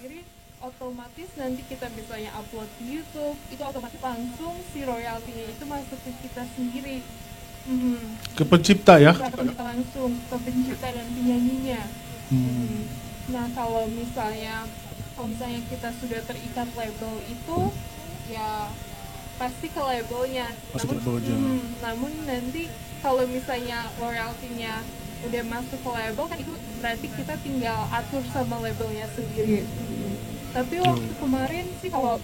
jadi otomatis nanti kita misalnya upload di YouTube, itu otomatis langsung si royaltinya itu masuk ke kita sendiri. Ke pencipta ya? Langsung ke pencipta dan penyanyinya. Nah kalau misalnya kita sudah terikat label itu, ya pasti ke labelnya. Namun nanti kalau misalnya royaltinya udah masuk ke label kan itu berarti kita tinggal atur sama labelnya sendiri. Tapi waktu kemarin sih kalau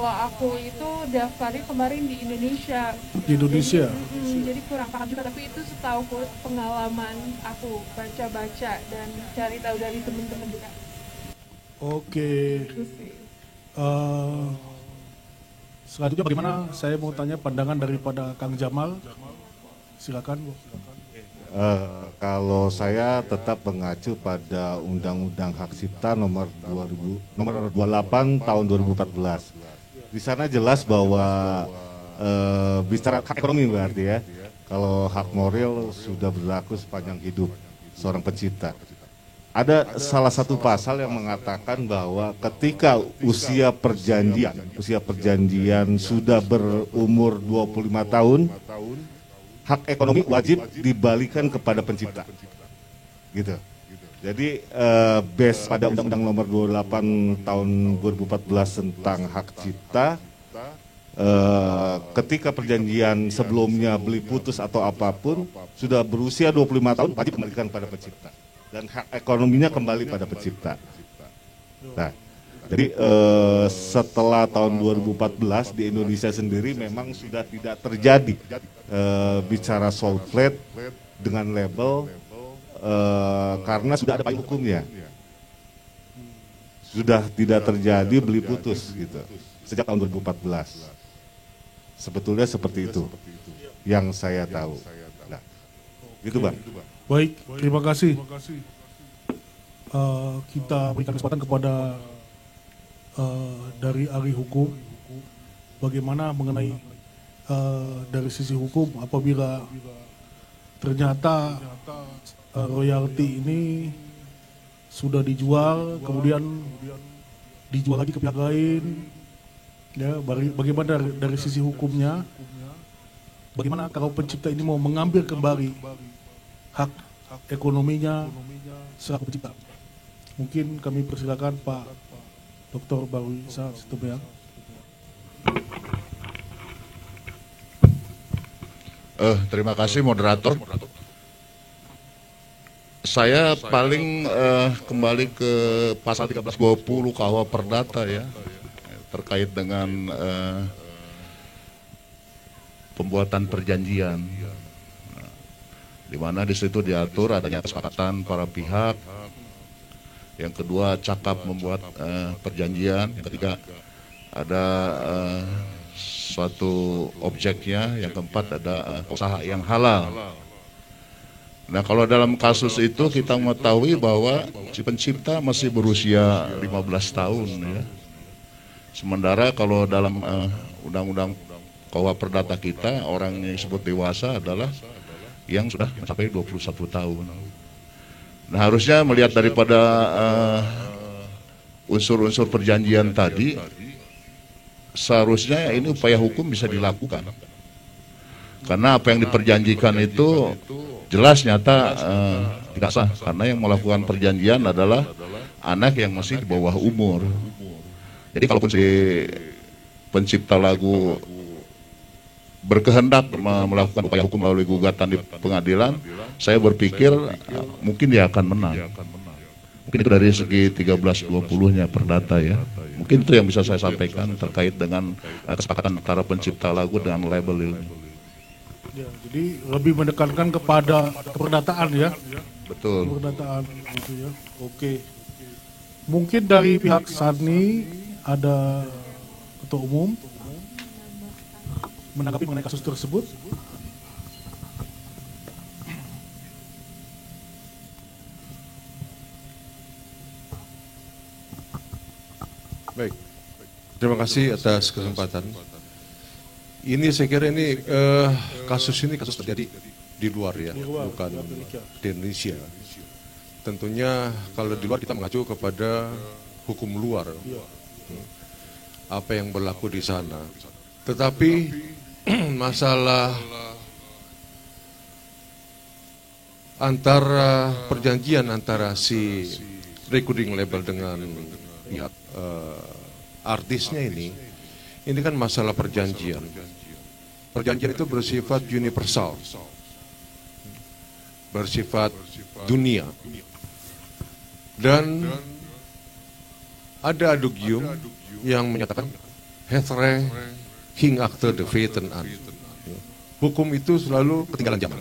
aku itu daftarnya kemarin di Indonesia. Di Indonesia. Jadi kurang paham juga, tapi itu setahu pengalaman aku baca-baca dan cari tahu dari teman-teman juga. Oke. Selanjutnya bagaimana? Saya mau tanya pandangan daripada Kang Jamal. Silakan, Bu. Kalau saya tetap mengacu pada Undang-Undang Hak Cipta nomor 28 tahun 2014. Di sana jelas bahwa bicara hak ekonomi berarti ya, kalau hak moral sudah berlaku sepanjang hidup seorang pencipta. Ada salah satu pasal yang mengatakan bahwa ketika usia perjanjian sudah berumur 25 tahun, hak ekonomi wajib dibalikan kepada pencipta. Gitu. Jadi base pada Undang-Undang nomor 28 tahun 2014 tentang hak cipta, ketika perjanjian sebelumnya beli putus atau apapun sudah berusia 25 tahun wajib dikembalikan pada pencipta. Dan hak ekonominya kembali pada pencipta. Nah, jadi setelah tahun 2014 di Indonesia sendiri memang sudah tidak terjadi bicara soul plate dengan label karena sudah ada payung hukumnya. Sudah tidak terjadi beli putus gitu sejak tahun 2014. Sebetulnya seperti itu yang saya tahu. Nah, gitu Bang. Baik, terima kasih. kita berikan kesempatan kepada dari ahli hukum bagaimana mengenai dari sisi hukum apabila ternyata royalti ini sudah dijual kemudian dijual lagi ke pihak lain, ya bagaimana dari sisi hukumnya, bagaimana kalau pencipta ini mau mengambil kembali hak ekonominya selaku pencipta. Mungkin kami persilakan Pak Dr. Barwi Isa Situbondo. Terima kasih moderator. Saya paling kembali ke pasal 1320 KUH Perdata ya, terkait dengan pembuatan perjanjian, di mana di situ diatur adanya kesepakatan para pihak. Yang kedua, cakap membuat perjanjian. Yang ketiga, ada suatu objeknya. Yang keempat, ada usaha yang halal. Nah, kalau dalam kasus itu kita mengetahui bahwa si pencipta masih berusia 15 tahun ya. Sementara kalau dalam undang-undang KUH Perdata kita, orang yang disebut dewasa adalah yang sudah mencapai 21 tahun. Nah, harusnya melihat daripada unsur-unsur perjanjian tadi, seharusnya ini upaya hukum bisa dilakukan. Karena apa yang diperjanjikan itu jelas nyata tidak sah, karena yang melakukan perjanjian adalah anak yang masih di bawah umur. Jadi kalaupun si pencipta lagu berkehendak melakukan upaya hukum melalui gugatan di pengadilan, saya berpikir mungkin dia akan menang. Mungkin itu dari segi 1320-nya Perdata ya. Mungkin itu yang bisa saya sampaikan terkait dengan kesepakatan antara pencipta lagu dengan label ini. Ya, jadi lebih menekankan kepada keperdataan ya. Betul. Keperdataan gitu ya. Oke. Mungkin dari pihak SANI ada ketua umum menanggapi mengenai kasus tersebut. Baik, terima kasih atas kesempatan. Ini saya kira ini kasus terjadi di luar ya, bukan di Indonesia. Tentunya kalau di luar kita mengacu kepada hukum luar, apa yang berlaku di sana. Tetapi masalah antara perjanjian antara si recording label dengan pihak artisnya ini kan masalah perjanjian. Perjanjian itu bersifat universal, bersifat dunia, dan ada adugium yang menyatakan hetre hing akte de veten an. Hukum itu selalu ketinggalan zaman.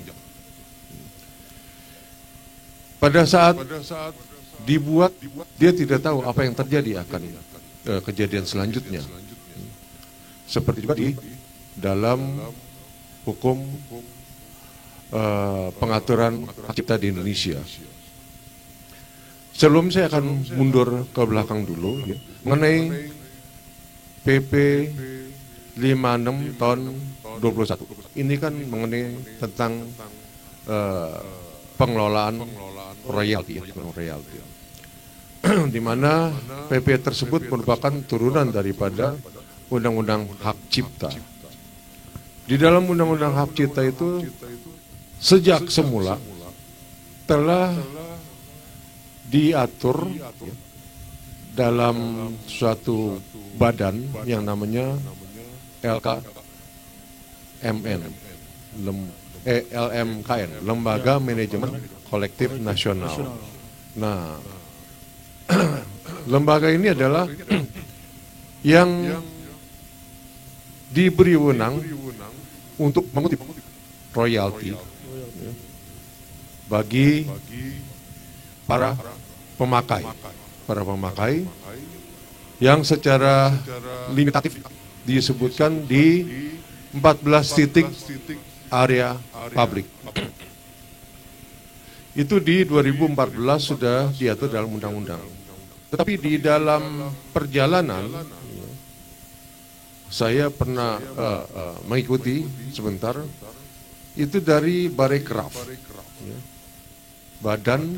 Pada saat dibuat, dia tidak tahu apa yang terjadi akan kejadian selanjutnya. Seperti juga di dalam hukum pengaturan hak cipta di Indonesia. Sebelum saya akan mundur ke belakang dulu ya, mengenai PP 56 tahun 21. Ini kan mengenai tentang pengelolaan royalti, di mana PP tersebut merupakan turunan daripada Undang-Undang Hak Cipta. Di dalam Undang-Undang Hak Cipta itu sejak semula telah diatur dalam suatu badan yang namanya LMKN, Lembaga Manajemen Kolektif Nasional. Nah, lembaga ini adalah yang diberi wewenang untuk mengutip royalti bagi para pemakai yang secara limitatif disebutkan di 14 titik area publik. Itu di 2014 sudah diatur dalam undang-undang. Tetapi di dalam perjalanan, saya pernah mengikuti sebentar, itu dari Barekraf, Badan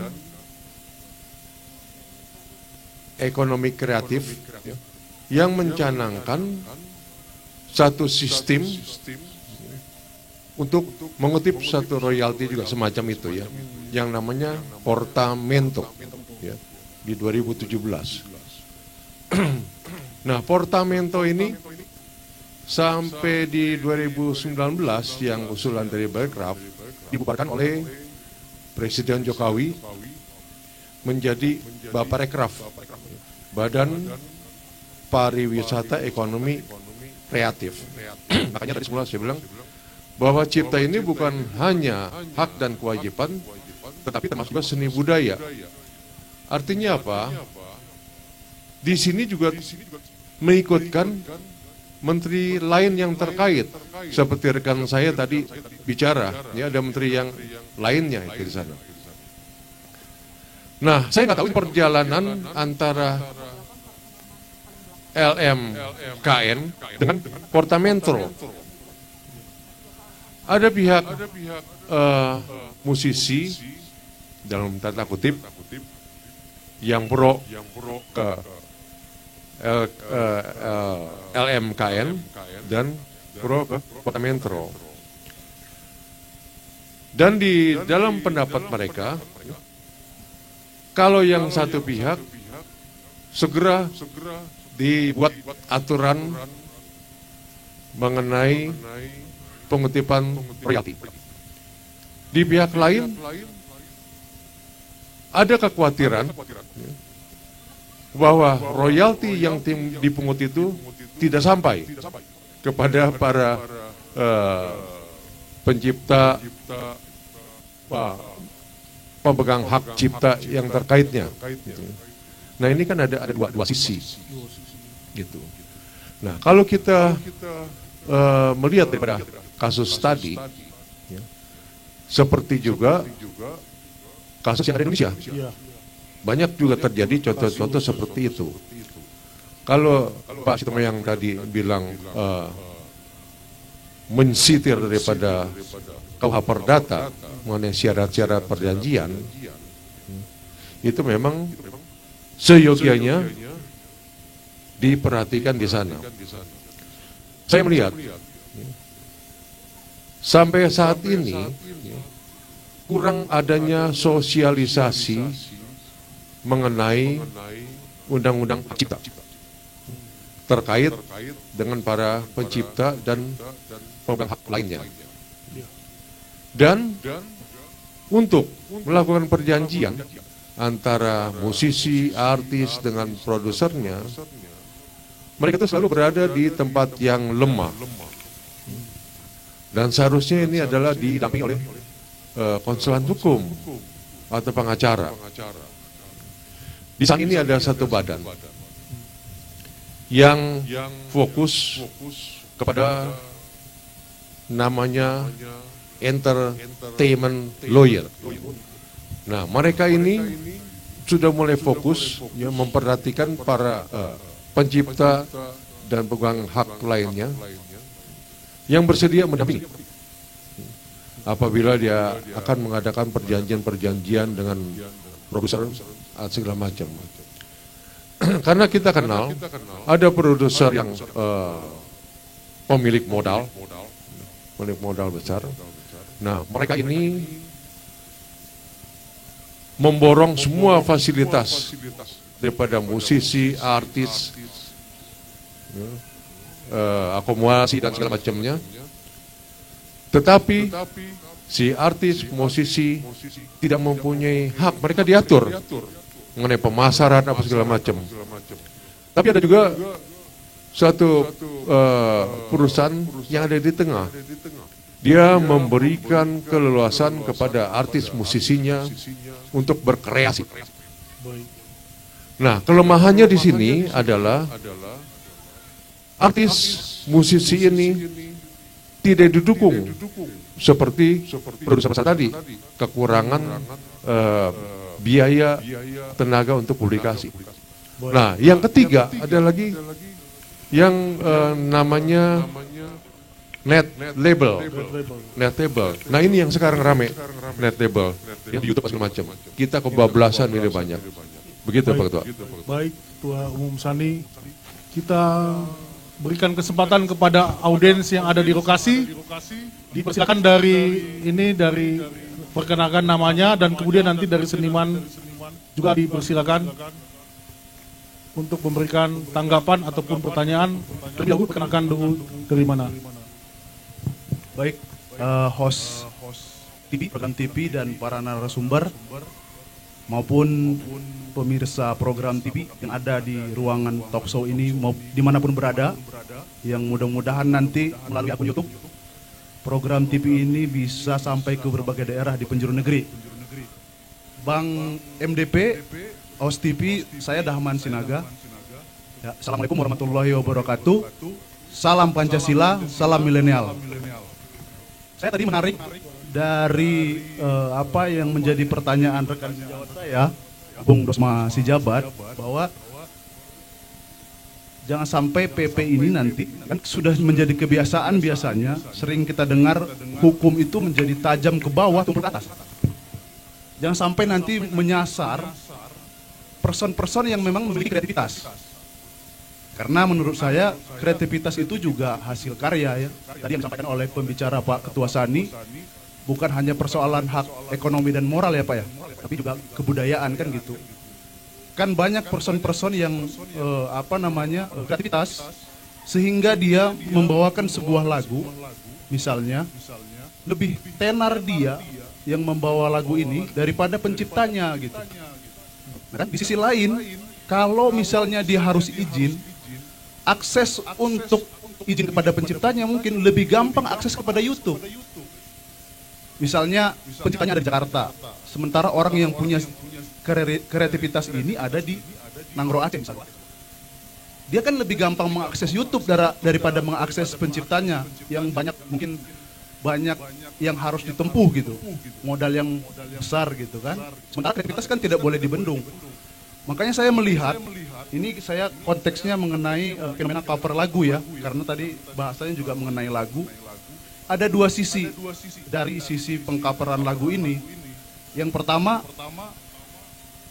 Ekonomi Kreatif, yang mencanangkan satu sistem untuk mengutip satu royalti juga semacam itu ya, yang namanya portamento ya, di 2017. Nah, portamento ini sampai di 2019 yang usulan dari Barekraf dibubarkan oleh Presiden Jokowi menjadi Baparekraf, Badan Pariwisata Ekonomi Kreatif. Makanya tadi semula saya bilang bahwa cipta ini bukan hanya hak dan kewajiban, tetapi termasuk juga seni budaya. Artinya apa? Di sini juga mengikutkan menteri lain yang terkait, seperti rekan saya tadi bicara, ya ada menteri yang lainnya itu di sana. Nah, saya nggak tahu perjalanan antara LMKN dengan Portamento. Ada pihak musisi dalam tanda kutip yang pro ke LMKN dan pro ke Portamento. Dan di dalam pendapat mereka, kalau yang satu pihak segera dibuat aturan mengenai pengutipan royalti. Di pihak lain ada kekhawatiran bahwa royalti yang dipungut itu tidak sampai kepada para pencipta, pemegang hak cipta yang terkaitnya. Nah, ini kan ada dua sisi, gitu. Nah, kalau kita melihat daripada kasus tadi, ya, seperti juga kasus yang ada di Indonesia, banyak juga terjadi contoh-contoh seperti itu. Kalau Pak Sitomo yang tadi bilang mensitir daripada KUH Perdata mengenai syarat-syarat perjanjian, itu memang seyogianya diperhatikan di sana. Saya melihat sampai saat ini kurang adanya sosialisasi mengenai undang-undang hak cipta terkait dengan para pencipta dan pemegang hak lainnya. Dan untuk melakukan perjanjian antara musisi, artis dengan produsernya, mereka itu selalu berada di tempat yang lemah. Dan seharusnya ini adalah didampingi oleh konsulen hukum atau pengacara. Di sana ini ada satu badan yang fokus kepada namanya entertainment lawyer. Nah, mereka ini sudah mulai fokus ya memperhatikan para pencipta dan pemegang hak lainnya yang bersedia mendampingi apabila dia akan mengadakan perjanjian-perjanjian dengan produser segala macam. Karena kita kenal ada produser yang pemilik modal besar. Nah, mereka ini memborong semua fasilitas daripada musisi, artis, akomodasi dan segala macamnya. Tetapi si artis, musisi tidak mempunyai hak, mereka diatur mengenai pemasaran apa segala macam. Tapi ada juga suatu perusahaan yang ada di tengah. Dia memberikan keleluasan kepada artis musisinya untuk berkreasi. Nah, kelemahannya di sini adalah artis musisi ini tidak didukung seperti produser pasar tadi, kekurangan biaya tenaga untuk publikasi. Nah, yang ketiga ada lagi yang namanya net label. Nah, ini yang sekarang rame, net label, yang di YouTube segala macam. Kita kebablasan ini banyak. Begitu Pak Ketua. Baik, Ketua Umum Sani, kita berikan kesempatan kepada audiens yang ada di lokasi. Dipersilakan dari perkenalkan namanya, dan kemudian nanti dari seniman juga dipersilakan untuk memberikan tanggapan ataupun pertanyaan. Terlebih dahulu perkenalkan dulu dari mana. Baik, host TV, program TV dan para narasumber maupun pemirsa program TV yang ada di ruangan talk show ini dimanapun berada, yang mudah-mudahan nanti melalui akun YouTube program TV ini bisa sampai ke berbagai daerah di penjuru negeri. Bang MDP, host TV, saya Dahman Sinaga. Ya, Assalamualaikum warahmatullahi wabarakatuh. Salam Pancasila, salam milenial. Saya tadi menarik dari apa yang menjadi pertanyaan rekan sejawat saya, Bung Dosma Sijabat, bahwa jangan sampai PP ini nanti, kan sudah menjadi kebiasaan biasanya, sering kita dengar hukum itu menjadi tajam ke bawah, tumpul ke atas. Jangan sampai nanti menyasar person-person yang memang memiliki kreativitas. Karena menurut saya kreativitas itu juga hasil karya ya. Tadi yang disampaikan oleh pembicara Pak Ketua Sani, bukan hanya persoalan hak ekonomi dan moral ya Pak ya, tapi juga kebudayaan kan gitu. Kan banyak person-person yang kreativitas sehingga dia membawakan sebuah lagu, misalnya lebih tenar dia yang membawa lagu ini daripada penciptanya gitu. Nah, kan di sisi lain, kalau misalnya dia harus izin, akses untuk izin kepada penciptanya mungkin lebih gampang akses kepada YouTube. Misalnya penciptanya ada di Jakarta, sementara orang yang punya kreativitas ini ada di Nangro Aceh misalnya. Dia kan lebih gampang mengakses YouTube daripada mengakses penciptanya yang mungkin banyak yang harus ditempuh gitu, modal yang besar gitu kan. Sementara kreativitas kan tidak boleh dibendung. Makanya saya melihat, ini saya konteksnya mengenai fenomena cover lagu ya, karena tadi bahasanya juga mengenai lagu. Ada dua sisi dari sisi pengcoveran lagu ini. Yang pertama,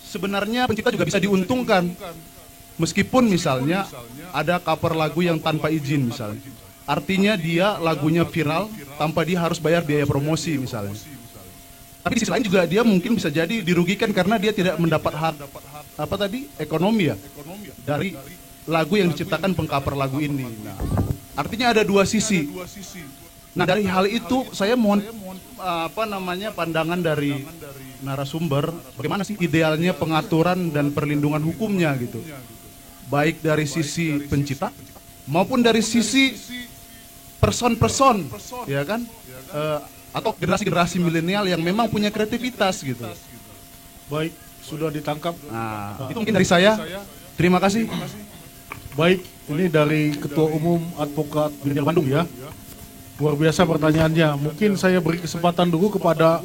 sebenarnya pencipta juga bisa diuntungkan. Meskipun misalnya ada cover lagu yang tanpa izin misalnya. Artinya dia lagunya viral tanpa dia harus bayar biaya promosi misalnya. Tapi di sisi lain juga dia mungkin bisa jadi dirugikan karena dia tidak mendapat hak ekonomi ya dari lagu yang diciptakan pengcover lagu ini. Nah, artinya ada dua sisi. Nah, dari hal itu saya mohon pandangan dari narasumber, bagaimana sih idealnya pengaturan dan perlindungan hukumnya gitu. Baik dari sisi pencipta maupun dari sisi person-person ya kan, atau generasi-generasi milenial yang memang punya kreativitas gitu. Baik, sudah ditangkap. Nah, itu mungkin dari saya. Terima kasih. Baik, ini dari Ketua Umum Advokat Milenial Bandung ya. Luar biasa pertanyaannya. Mungkin saya beri kesempatan dulu kepada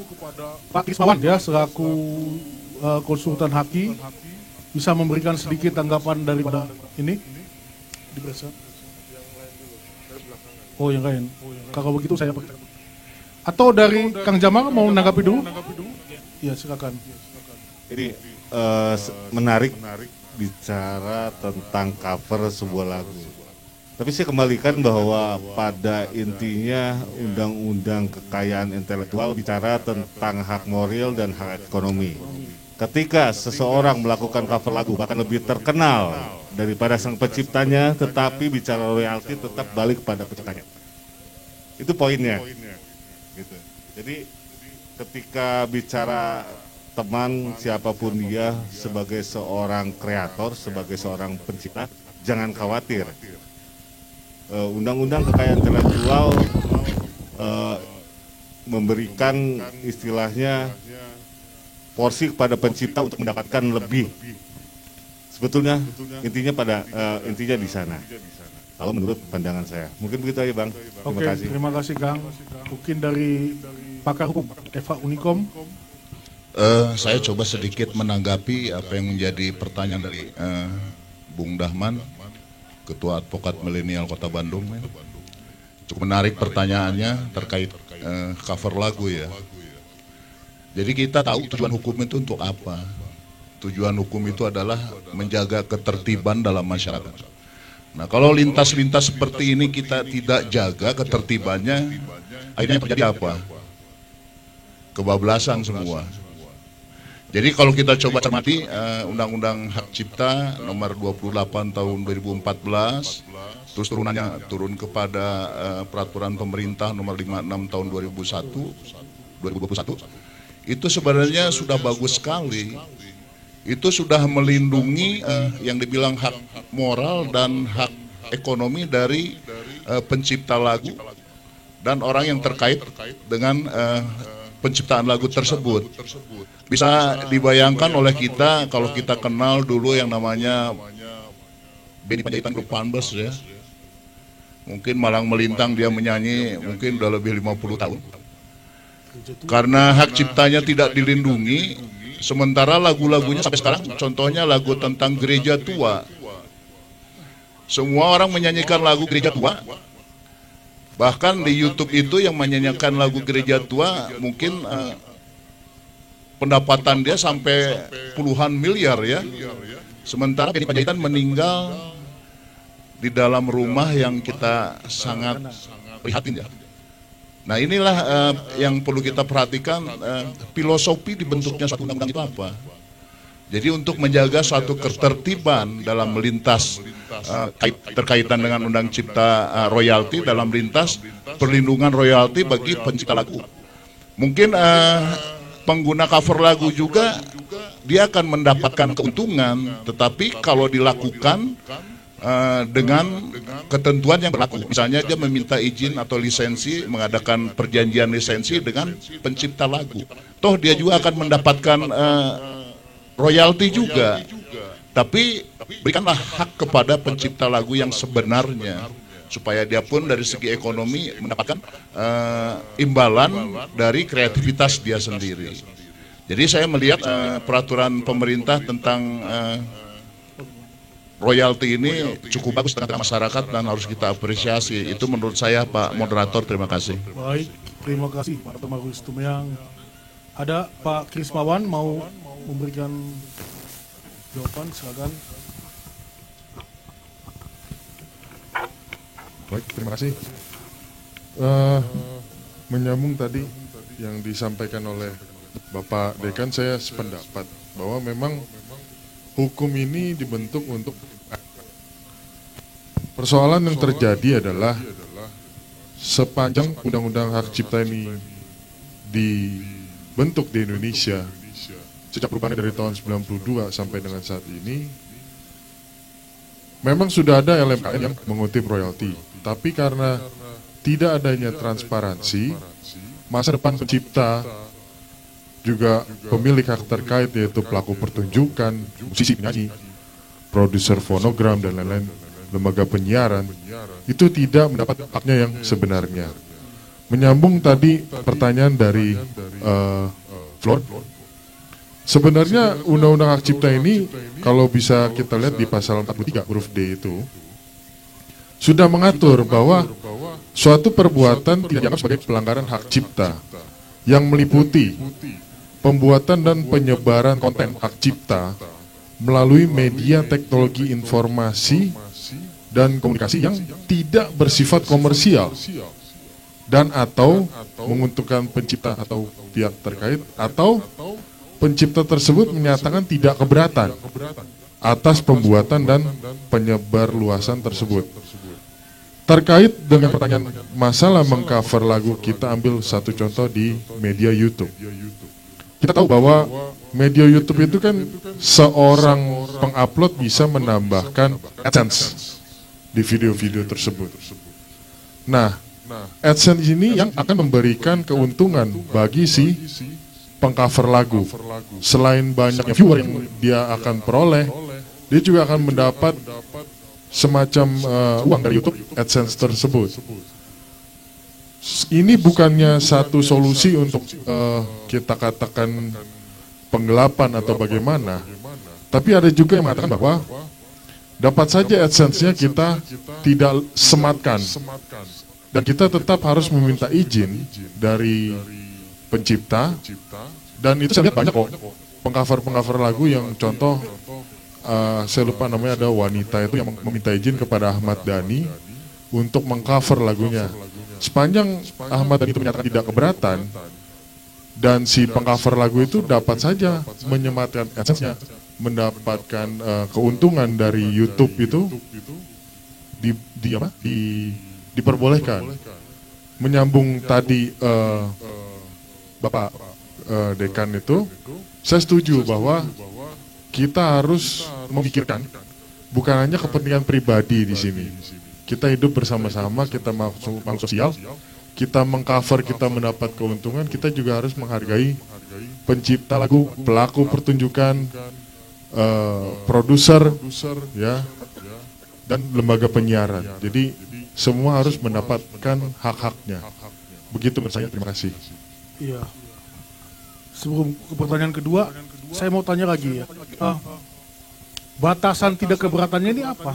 Pak Krismawan ya, selaku konsultan haki, bisa memberikan sedikit tanggapan daripada ini. Oh, yang lain. Kalau begitu saya pakai. Atau dari Kang Jamal mau menanggapi dulu? Ya, silakan. Jadi menarik bicara tentang cover sebuah lagu. Tapi saya kembalikan bahwa pada intinya undang-undang kekayaan intelektual bicara tentang hak moral dan hak ekonomi. Ketika seseorang melakukan cover lagu bahkan lebih terkenal daripada sang penciptanya, tetapi bicara royalti tetap balik pada penciptanya. Itu poinnya. Gitu. Jadi ketika bicara teman siapapun dia sebagai seorang kreator, sebagai seorang pencipta, jangan khawatir. Undang-undang kekayaan intelektual memberikan istilahnya porsi kepada pencipta untuk mendapatkan lebih. Sebetulnya intinya di sana. Kalau menurut pandangan saya, mungkin begitu aja Bang. Terima kasih. Terima kasih Kang. Mungkin dari pakar hukum Eva Unikom. Saya coba sedikit menanggapi apa yang menjadi pertanyaan dari Bung Dahman, Ketua Advokat Milenial Kota Bandung. Cukup menarik pertanyaannya terkait cover lagu ya. Jadi kita tahu tujuan hukum itu untuk apa. Tujuan hukum itu adalah menjaga ketertiban dalam masyarakat. Nah, kalau lintas-lintas seperti ini kita tidak jaga ketertibannya, akhirnya terjadi apa? Kebablasan semua. Jadi kalau kita coba cermati Undang-Undang Hak Cipta nomor 28 tahun 2014, terus turun kepada Peraturan Pemerintah nomor 56 tahun 2021, itu sebenarnya sudah bagus sekali. Itu sudah melindungi yang dibilang hak moral dan hak ekonomi dari pencipta lagu dan orang yang terkait dengan penciptaan lagu tersebut. Bisa dibayangkan oleh kita kalau kita kenal dulu yang namanya Benny Panjaitan Grup Panbes ya. Mungkin malang melintang dia menyanyi mungkin udah lebih 50 tahun. Karena hak ciptanya tidak dilindungi, sementara lagu-lagunya sampai sekarang, contohnya lagu tentang gereja tua. Semua orang menyanyikan lagu gereja tua. Bahkan di YouTube itu yang menyanyikan lagu gereja tua mungkin pendapatan dia sampai puluhan miliar ya. Sementara Benny Panjaitan meninggal di dalam rumah yang kita sangat prihatin ya. Nah inilah yang perlu kita perhatikan, filosofi dibentuknya suatu undang-undang itu apa. Jadi untuk menjaga suatu ketertiban dalam melintas terkaitan dengan Undang Cipta royalti dalam lintas perlindungan royalti bagi pencipta lagu. Mungkin pengguna cover lagu juga dia akan mendapatkan keuntungan, tetapi kalau dilakukan dengan ketentuan yang berlaku. Misalnya dia meminta izin atau lisensi, mengadakan perjanjian lisensi dengan pencipta lagu. Toh dia juga akan mendapatkan royalti juga. Tapi berikanlah hak kepada pencipta lagu yang sebenarnya, supaya dia pun dari segi ekonomi mendapatkan imbalan dari kreativitas dia sendiri. Jadi saya melihat peraturan pemerintah tentang royalti ini cukup bagus tengah masyarakat dan harus kita apresiasi. Itu menurut saya Pak Moderator, terima kasih. Baik, terima kasih Pak Temarus Tumeyang. Ada Pak Krismawan mau memberikan jawaban, silakan. Baik, terima kasih. Menyambung tadi yang disampaikan oleh Bapak Dekan, saya sependapat bahwa memang hukum ini dibentuk untuk persoalan yang terjadi adalah sepanjang Undang-Undang Hak Cipta ini dibentuk di Indonesia sejak perubahan dari tahun 92 sampai dengan saat ini, memang sudah ada LMKN yang mengutip royalti, tapi karena tidak adanya transparansi, masa depan pencipta juga pemilik hak terkait yaitu pelaku pertunjukan, musisi, penyanyi, produser fonogram dan lain-lain, lembaga penyiaran, itu tidak mendapat haknya yang sebenarnya. Menyambung tadi pertanyaan dari Flor, sebenarnya Undang-Undang Hak Cipta ini kalau bisa kita lihat di pasal 43 huruf D itu sudah mengatur bahwa suatu perbuatan tidak dianggap sebagai pelanggaran hak cipta yang meliputi pembuatan dan penyebaran konten hak cipta melalui media teknologi informasi dan komunikasi yang tidak bersifat komersial dan atau menguntungkan pencipta atau pihak terkait, atau pencipta tersebut menyatakan tidak keberatan atas pembuatan dan penyebar luasan tersebut. Terkait dengan pertanyaan masalah mengcover lagu, kita ambil satu contoh di media YouTube. Kita tahu bahwa media YouTube itu kan seorang pengupload bisa menambahkan AdSense di video-video tersebut. Nah, AdSense ini yang akan memberikan keuntungan bagi si pengcover lagu. Selain banyaknya viewer yang dia akan peroleh, dia juga akan mendapat semacam uang dari YouTube AdSense tersebut. Ini bukannya satu solusi untuk kita katakan penggelapan atau bagaimana, tapi ada juga yang mengatakan bahwa dapat saja AdSense-nya kita tidak sematkan, dan kita tetap harus meminta izin dari pencipta. Dan itu saya lihat banyak kok pengcover lagu yang contoh, saya lupa namanya, ada wanita itu yang meminta izin kepada Ahmad Dhani untuk mengcover lagunya. Sepanjang Ahmad Dhani itu menyatakan tidak keberatan, dan si pengcover lagu itu dapat saja menyematkan AdSense-nya, mendapatkan keuntungan dari YouTube itu diperbolehkan. Menyambung tadi Bapak Dekan itu, saya setuju bahwa kita harus memikirkan bukan hanya kepentingan pribadi di sini. Kita hidup bersama-sama, kita makhluk sosial, kita mengcover, kita mendapat keuntungan, kita juga harus menghargai pencipta lagu, pelaku pertunjukan, produser, ya, dan lembaga penyiaran. Jadi semua harus mendapatkan hak-haknya. Begitu menurut saya. Terima kasih. Iya. Sebelum ke pertanyaan kedua, saya mau tanya lagi ya. Batasan tidak keberatannya ini apa?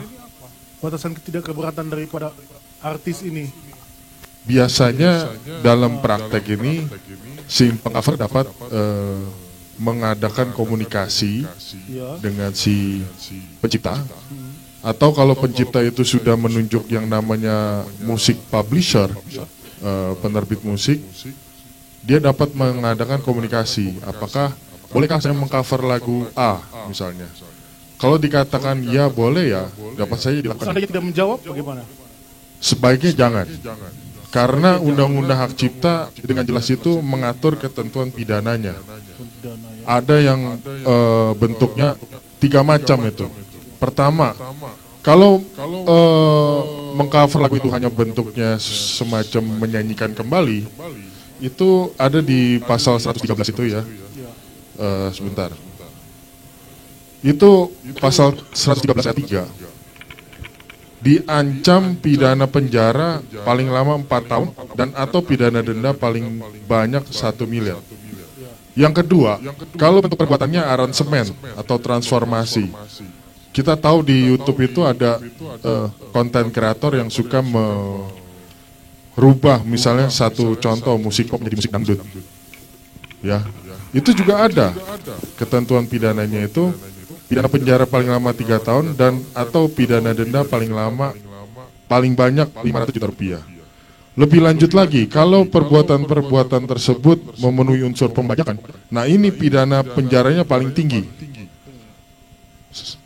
Batasan tidak keberatan daripada artis ini? Biasanya dalam praktek ini si pengcover dapat mengadakan komunikasi dengan si pencipta, atau kalau pencipta itu sudah menunjuk yang namanya musik publisher, penerbit musik, dia dapat mengadakan komunikasi. Apakah bolehkah saya mengcover lagu A misalnya? Kalau dikatakan ya boleh, ya dapat saja dilakukan. Seandainya tidak menjawab bagaimana? Sebaiknya jangan. Karena undang-undang hak cipta dengan jelas itu mengatur ketentuan pidananya. Ada yang bentuknya 3 macam itu. Pertama, kalau mengcover lagu itu hanya bentuknya semacam menyanyikan kembali, itu ada di pasal 113 itu ya. Sebentar. Itu pasal 113 ayat 3. Diancam pidana penjara paling lama 4 tahun dan atau pidana denda paling banyak 1 miliar. Yang kedua, kalau bentuk perbuatannya aransemen atau transformasi. Kita tahu di YouTube itu ada konten kreator yang suka merubah misalnya satu contoh musik pop menjadi musik dangdut. Ya, itu juga ada ketentuan pidananya itu. Pidana penjara paling lama 3 tahun dan atau pidana denda paling banyak 500 juta rupiah. Lebih lanjut lagi, kalau perbuatan-perbuatan tersebut memenuhi unsur pembajakan, nah ini pidana penjaranya paling tinggi.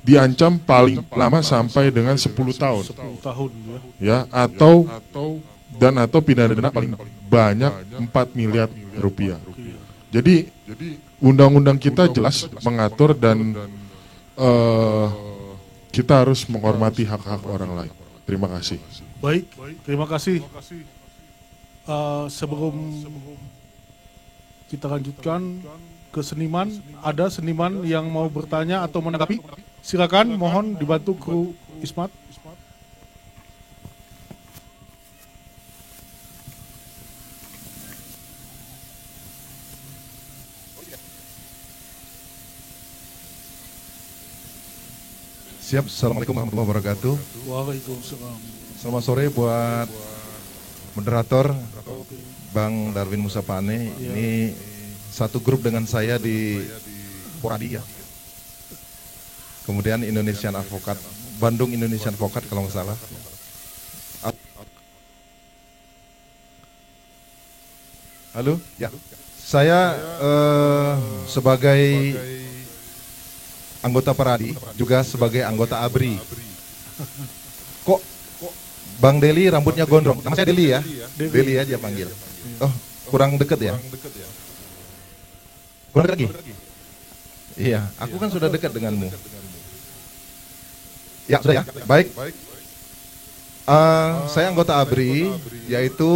Diancam paling lama sampai dengan 10 tahun. 10 tahun ya. Atau pidana denda paling banyak 4 miliar rupiah. Jadi undang-undang kita jelas mengatur dan kita harus menghormati hak-hak orang lain. Terima kasih. Baik, terima kasih. Sebelum kita lanjutkan ke seniman, ada seniman yang mau bertanya atau menanggapi? Silakan, mohon dibantu kru Ismat. Siap, Assalamualaikum warahmatullahi wabarakatuh. Waalaikumsalam. Selamat sore buat moderator Bang Darwin Musapane. Ini satu grup dengan saya di Poradi ya. Kemudian Indonesian Advokat, Bandung Indonesian Advokat kalau nggak salah. Halo, ya. Saya sebagai anggota Paradi, juga sebagai anggota ABRI. Kok Bang Deli rambutnya gondrong? Nama saya Deli ya? Deli aja panggil. Oh, kurang deket ya? Kurang deket lagi? Iya, aku kan sudah dekat denganmu. Ya, sudah ya? Baik. Saya anggota ABRI, yaitu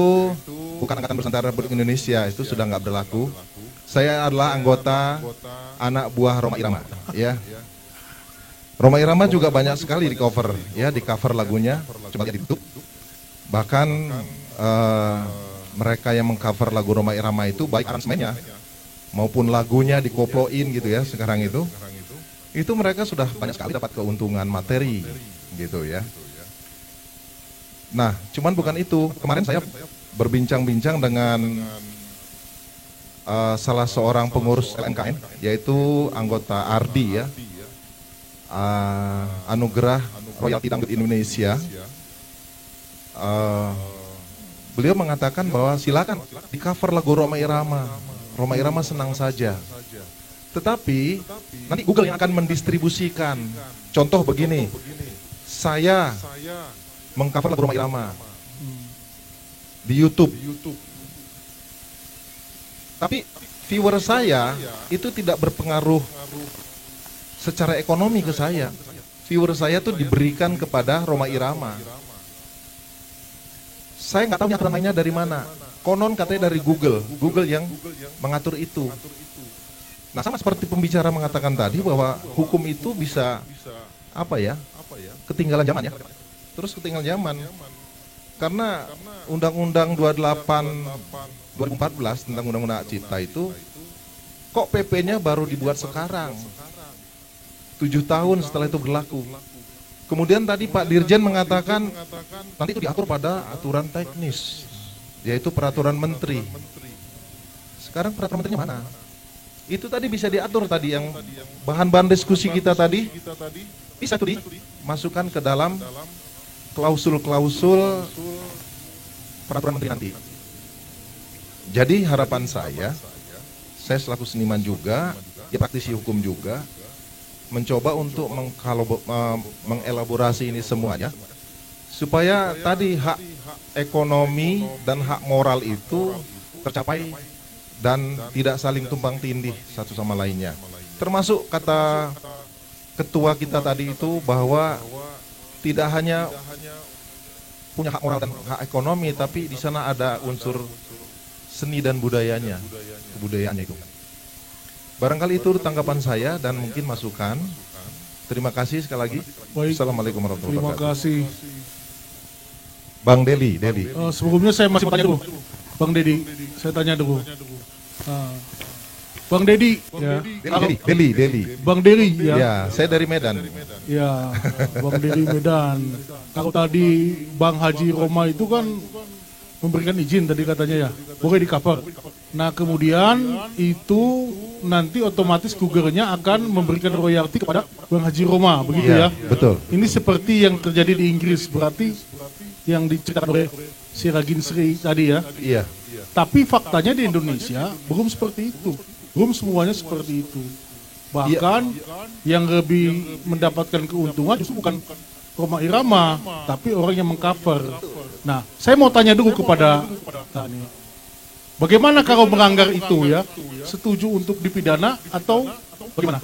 bukan Angkatan Bersenjata Republik Indonesia, itu sudah nggak berlaku. Saya adalah anggota anak buah Roma Irama, ya. Rhoma Irama juga banyak sekali di cover, ya, di cover lagunya, coba lihat di YouTube. Bahkan mereka yang mengcover lagu Rhoma Irama itu baik aransemennya maupun lagunya dikoploin gitu ya sekarang itu mereka sudah banyak sekali dapat keuntungan materi gitu ya. Nah, cuman bukan itu. Kemarin saya berbincang-bincang dengan salah seorang pengurus LMKN, yaitu anggota Ardi ya, Anugerah Royalti Dangdut Indonesia. Beliau mengatakan bahwa silakan di cover lagu Rhoma Irama. Rhoma Irama senang saja. Tetapi nanti Google yang akan mendistribusikan. Contoh begini, saya mengcover lagu Rhoma Irama di YouTube. Tapi viewer saya itu tidak berpengaruh secara ekonomi ke saya. Viewer saya tuh diberikan kepada Rhoma Irama. Saya nggak tahu aturan mainnya dari mana. Konon katanya dari Google yang mengatur itu. Nah, sama seperti pembicara mengatakan tadi bahwa hukum itu bisa apa ya? Ketinggalan zaman ya. Terus ketinggalan zaman. Karena Undang-Undang 28 2014 tentang Undang-Undang Hak Cipta itu kok PP-nya baru dibuat sekarang, 7 tahun setelah itu berlaku. Kemudian tadi Pak Dirjen mengatakan nanti itu diatur pada aturan teknis, yaitu peraturan menteri. Sekarang peraturan menterinya mana? Itu tadi bisa diatur tadi, yang bahan-bahan diskusi kita tadi bisa tuh dimasukkan ke dalam klausul-klausul peraturan menteri nanti. Jadi harapan saya selaku seniman juga, ya praktisi hukum juga, mencoba untuk mengelaborasi ini semuanya, supaya tadi hak ekonomi dan hak moral itu tercapai dan tidak saling tumpang tindih satu sama lainnya. Termasuk kata ketua kita tadi itu bahwa tidak hanya punya hak moral dan hak ekonomi, tapi di sana ada unsur seni dan budayanya, kebudayaannya itu. Barangkali itu tanggapan saya dan mungkin masukan. Terima kasih sekali lagi. Baik. Assalamualaikum warahmatullahi Terima wabarakatuh. kasih. Bang Deli. Sebelumnya saya masih tanya dulu, Bang Dedi, saya tanya dulu. Bang Dedi, ya. Deli. Bang Dedi, ya. Ya, saya dari Medan. Ya, Bang Dedi Medan. Kalau tadi Bang Haji Rhoma itu kan memberikan izin tadi katanya ya, boleh di cover. Nah kemudian itu nanti otomatis Google-nya akan memberikan royalti kepada Bang Haji Rhoma, begitu ya? Betul. Ini seperti yang terjadi di Inggris, berarti yang diceritakan oleh si Ragin Sri tadi ya? Iya. Tapi faktanya di Indonesia belum seperti itu, belum semuanya seperti itu. Bahkan yang lebih mendapatkan keuntungan justru bukan Rhoma Irama, tapi orang yang mengcover. Nah, saya mau tanya dulu kepada Tani, bagaimana kalau melanggar itu ya, setuju untuk dipidana atau bagaimana?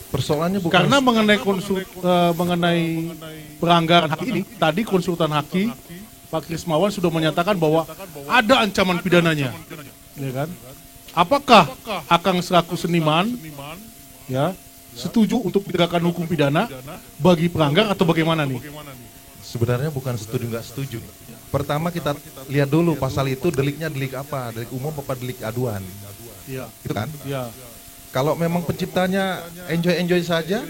Persoalannya bukan karena mengenai pelanggaran hak ini, tadi konsultan haki Pak Krismawan sudah menyatakan bahwa ada ancaman pidananya, ya kan? Apakah Akang selaku seniman, ya, setuju untuk ditegakkan hukum pidana bagi pelanggar atau bagaimana nih? Sebenarnya bukan setuju nggak setuju. Pertama kita lihat dulu pasal itu deliknya delik apa, delik umum apa delik aduan. Iya. Itu kan? Iya. Kalau memang penciptanya enjoy saja,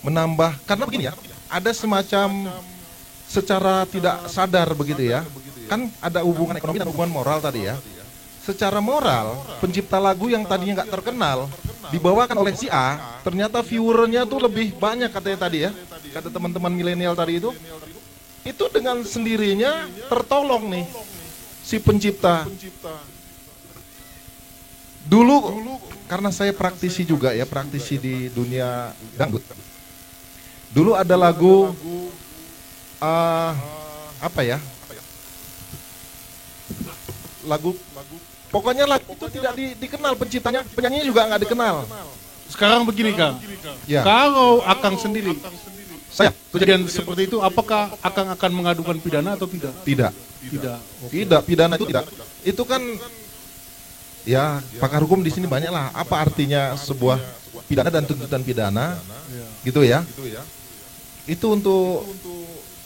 menambah, karena begini ya, ada semacam secara tidak sadar begitu ya, kan ada hubungan ekonomi dan hubungan moral tadi ya. Secara moral, pencipta lagu yang tadinya nggak terkenal dibawakan oleh si A, ternyata viewernya tuh lebih banyak katanya tadi ya, kata teman-teman milenial tadi itu dengan sendirinya tertolong nih si pencipta. Dulu karena saya praktisi juga ya, praktisi di dunia dangdut. Dulu ada lagu apa ya? Lagu pokoknya lagu itu tidak dikenal penciptanya, penyanyinya juga nggak dikenal. Sekarang begini Kang, ya. Kalau Akang sendiri, kejadian seperti itu, apakah Akang akan mengadukan pidana atau tidak? Tidak. Tidak, pidana itu tidak. Itu kan ya pakar hukum di sini banyak lah. Apa artinya sebuah pidana dan tuntutan pidana? gitu ya. Itu untuk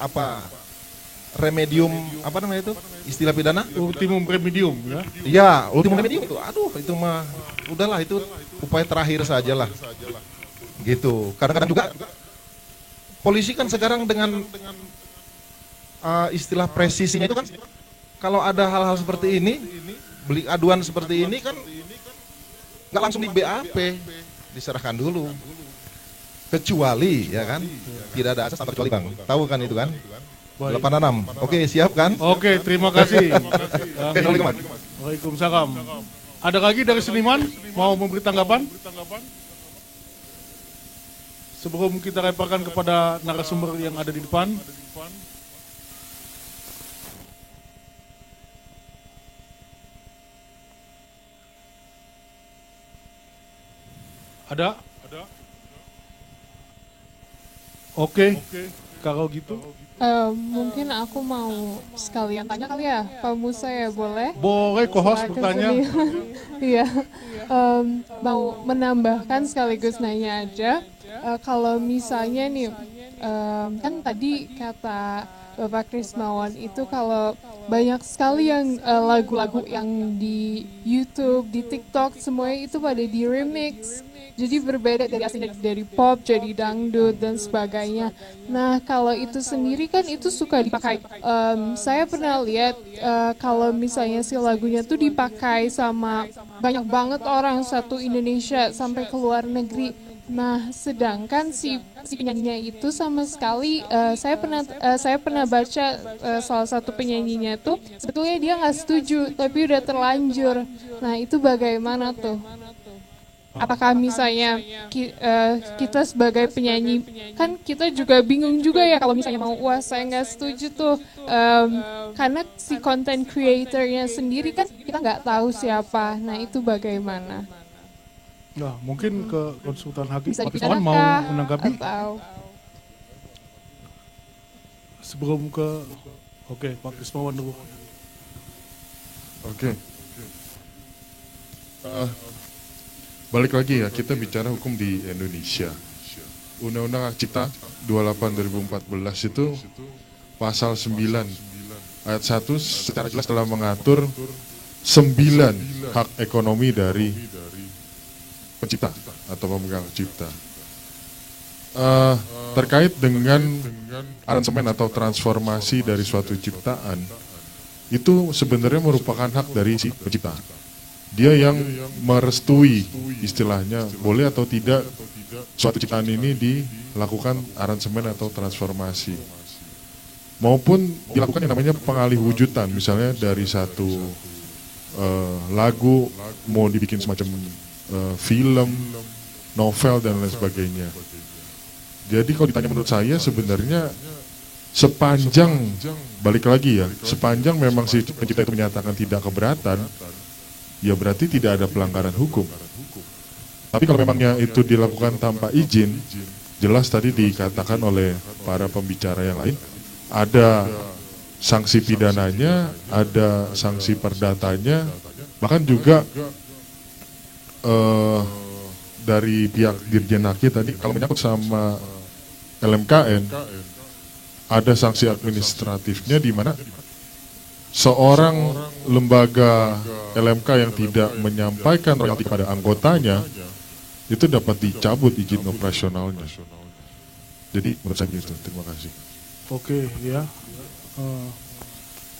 apa? Remedium apa namanya itu? Istilah pidana? Ultimum remedium ya. Iya, ultimum remedium itu. Aduh, itu mah udahlah, itu upaya terakhir sajalah. Gitu. Kadang-kadang juga polisi kan sekarang dengan istilah presisinya itu kan, kalau ada hal-hal seperti ini, beli aduan seperti ini kan nggak langsung di BAP, diserahkan dulu. Kecuali ya kan, tidak ada asas tanpa kecuali, Bang. Tahu kan itu kan? 86. Oke, siap kan? Oke, terima kasih. Assalamualaikum. Waalaikumsalam. Ada lagi dari seniman mau memberi tanggapan? Sebelum kita lemparkan kepada narasumber yang ada di depan. Ada? Oke, kalau gitu. Mungkin aku mau sekalian tanya kali ya, Pak Musa ya, boleh? Boleh, co-host bertanya. Iya, mau menambahkan sekaligus nanya aja. Kalau misalnya nih, kan tadi kata Bapak Krismawan itu kalau banyak sekali yang lagu-lagu yang di YouTube, di TikTok, semuanya itu pada di remix. Jadi berbeda dari aslinya, dari pop jadi dangdut dan sebagainya. Nah kalau itu sendiri kan itu suka dipakai. Saya pernah lihat kalau misalnya si lagunya tuh dipakai sama banyak banget orang satu Indonesia sampai ke luar negeri. Nah sedangkan si penyanyinya itu sama sekali saya pernah baca salah satu penyanyinya tuh sebetulnya dia nggak setuju tapi udah terlanjur. Nah itu bagaimana tuh? Apakah misalnya kita sebagai penyanyi, kan kita juga bingung juga ya kalau misalnya mau, wah saya nggak setuju tuh, karena si content creatornya sendiri kan kita nggak tahu siapa. Nah itu bagaimana? Nah mungkin ke konsultan hakim, Bisa Pak Krismawan mau menanggapi? Atau sebelum ke, oke, Pak Krismawan dulu. Oke. Balik lagi ya, kita bicara hukum di Indonesia. Undang-Undang Hak Cipta 28/2014 itu pasal 9 ayat 1 secara jelas telah mengatur 9 hak ekonomi dari pencipta atau pemegang hak cipta. Terkait dengan aransemen atau transformasi dari suatu ciptaan, itu sebenarnya merupakan hak dari si pencipta. Dia yang merestui, istilahnya boleh atau tidak suatu ciptaan ini dilakukan aransemen atau transformasi, maupun dilakukan yang namanya pengalih wujudan, misalnya dari satu lagu mau dibikin semacam film, novel dan lain sebagainya. Jadi kalau ditanya menurut saya sebenarnya sepanjang, balik lagi ya, sepanjang memang si pencipta itu menyatakan tidak keberatan, ya berarti tidak ada pelanggaran hukum. Tapi kalau memangnya itu dilakukan tanpa izin, jelas tadi dikatakan oleh para pembicara yang lain, ada sanksi pidananya, ada sanksi perdatanya, bahkan juga dari pihak Dirjen Haki tadi kalau menyangkut sama LMKN, ada sanksi administratifnya di mana seorang lembaga LMK yang tidak menyampaikan royalti kepada anggotanya itu dapat dicabut izin operasionalnya. Jadi menurut saya gitu. Terima kasih. Oke ya,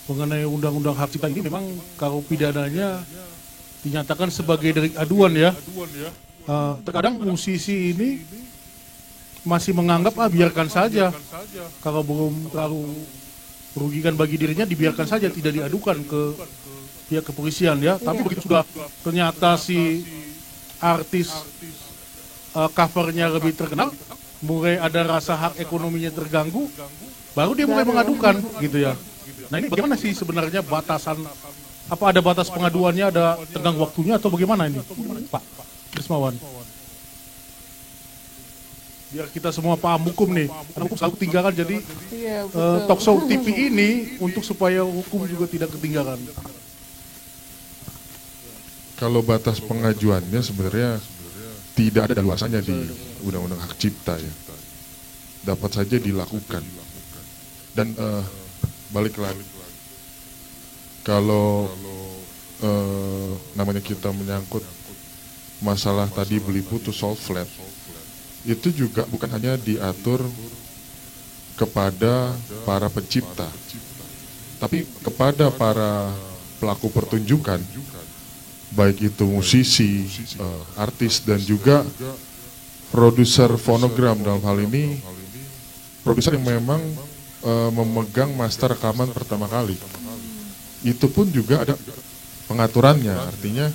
mengenai undang-undang hak cipta ini memang kalau pidananya dinyatakan sebagai delik aduan ya. Terkadang musisi ini masih menganggap biarkan saja, kalau belum terlalu merugikan bagi dirinya dibiarkan saja, tidak diadukan ke pihak kepolisian ya. Tapi begitu sudah ternyata si artis covernya lebih terkenal, mulai ada rasa hak ekonominya terganggu, baru dia mulai mengadukan gitu ya. Nah ini bagaimana sih sebenarnya batasan, apa ada batas pengaduannya, ada tenggang waktunya atau bagaimana ini Pak Krismawan? Biar kita semua paham hukum nih, karena hukum selalu ketinggalan, jadi talkshow TV ini untuk supaya hukum juga tidak ketinggalan. Kalau batas pengajuannya sebenarnya tidak ada daluasannya di Undang-Undang Hak Cipta ya. dapat saja dilakukan. Dan balik lagi, kalau namanya kita menyangkut masalah tadi belipu to solve flat, itu juga bukan hanya diatur kepada para pencipta, tapi kepada para pelaku pertunjukan, baik itu musisi, artis, dan juga produser fonogram. Dalam hal ini produser yang memang memegang master rekaman pertama kali. Itu pun juga ada pengaturannya, artinya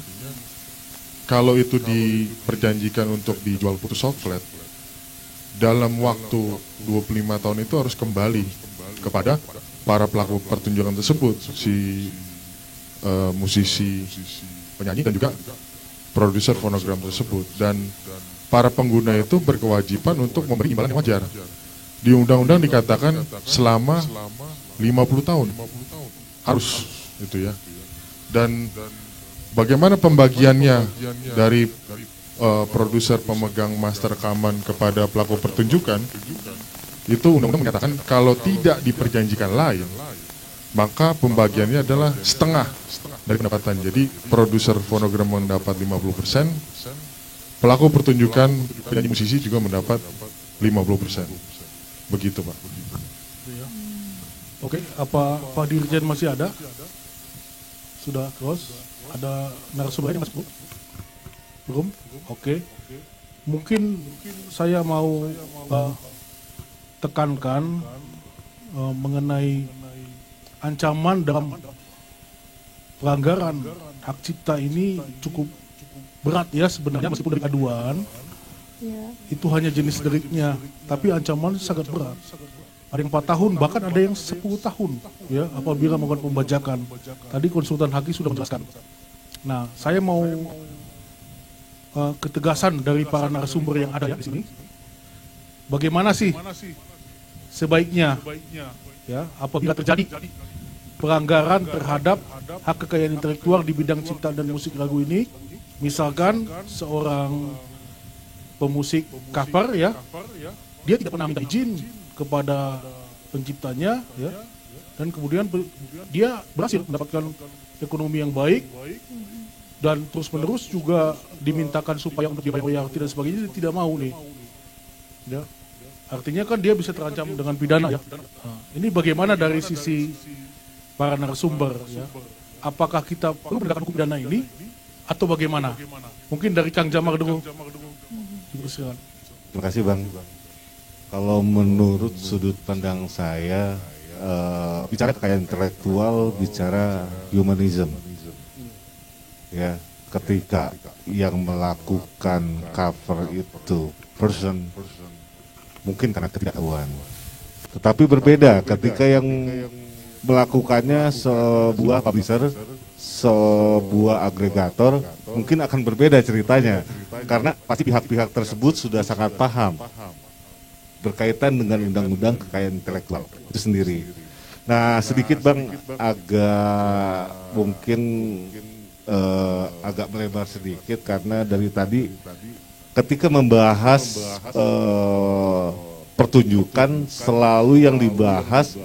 kalau itu diperjanjikan untuk dijual putus soft flat, dalam waktu 25 tahun itu harus kembali kepada para pelaku pertunjukan tersebut, si musisi, penyanyi, dan juga produser fonogram tersebut. Dan para pengguna itu berkewajiban untuk memberi imbalan yang wajar. Di undang-undang dikatakan selama 50 tahun harus itu ya. Dan bagaimana pembagiannya dari produser pemegang master rekaman kepada pelaku pertunjukan, itu undang-undang menyatakan kalau tidak diperjanjikan lain, maka pembagiannya adalah setengah dari pendapatan. Jadi produser fonogram mendapat 50%, pelaku pertunjukan, penyanyi, musisi juga mendapat 50%. Begitu, Pak. Oke, apa Pak Dirjen masih ada? Sudah close? Ada narasumbernya, Mas Bu? Belum? Oke. Mungkin saya mau tekankan mengenai ancaman dalam pelanggaran hak cipta ini cukup berat ya sebenarnya, meskipun delik aduan itu hanya jenis deliknya, tapi ancaman sangat berat. Ada yang 4 tahun, bahkan ada yang 10 tahun ya apabila melakukan pembajakan. Tadi konsultan Haki sudah menjelaskan. Nah, saya mau ketegasan dari para narasumber yang ada ya di sini. Bagaimana sih sebaiknya ya apabila terjadi pelanggaran terhadap hak kekayaan intelektual di bidang ciptaan dan musik lagu ini, misalkan seorang pemusik cover ya, dia tidak pernah minta izin kepada penciptanya ya, dan kemudian dia berhasil mendapatkan ekonomi yang baik dan terus-menerus juga dimintakan supaya untuk dibayar royalti dan sebagainya, dia tidak mau nih ya. Artinya kan dia bisa terancam dengan pidana ya. Nah, ini bagaimana dari sisi para narasumber ya, apakah kita perlu menegakkan hukum pidana ini atau bagaimana? Mungkin dari Kang Jamar dulu. Terima kasih, Bang. Kalau menurut sudut pandang saya, bicara kekayaan intelektual, bicara humanism. Ya, ketika yang melakukan cover itu person, mungkin karena ketidaktahuan. Tetapi berbeda ketika yang melakukannya sebuah publisher, sebuah agregator, mungkin akan berbeda ceritanya. Karena pasti pihak-pihak tersebut sudah sangat paham berkaitan dengan undang-undang kekayaan intelektual itu sendiri. Nah, sedikit Bang, agak mungkin agak melebar sedikit karena dari tadi ketika membahas pertunjukan selalu yang dibahas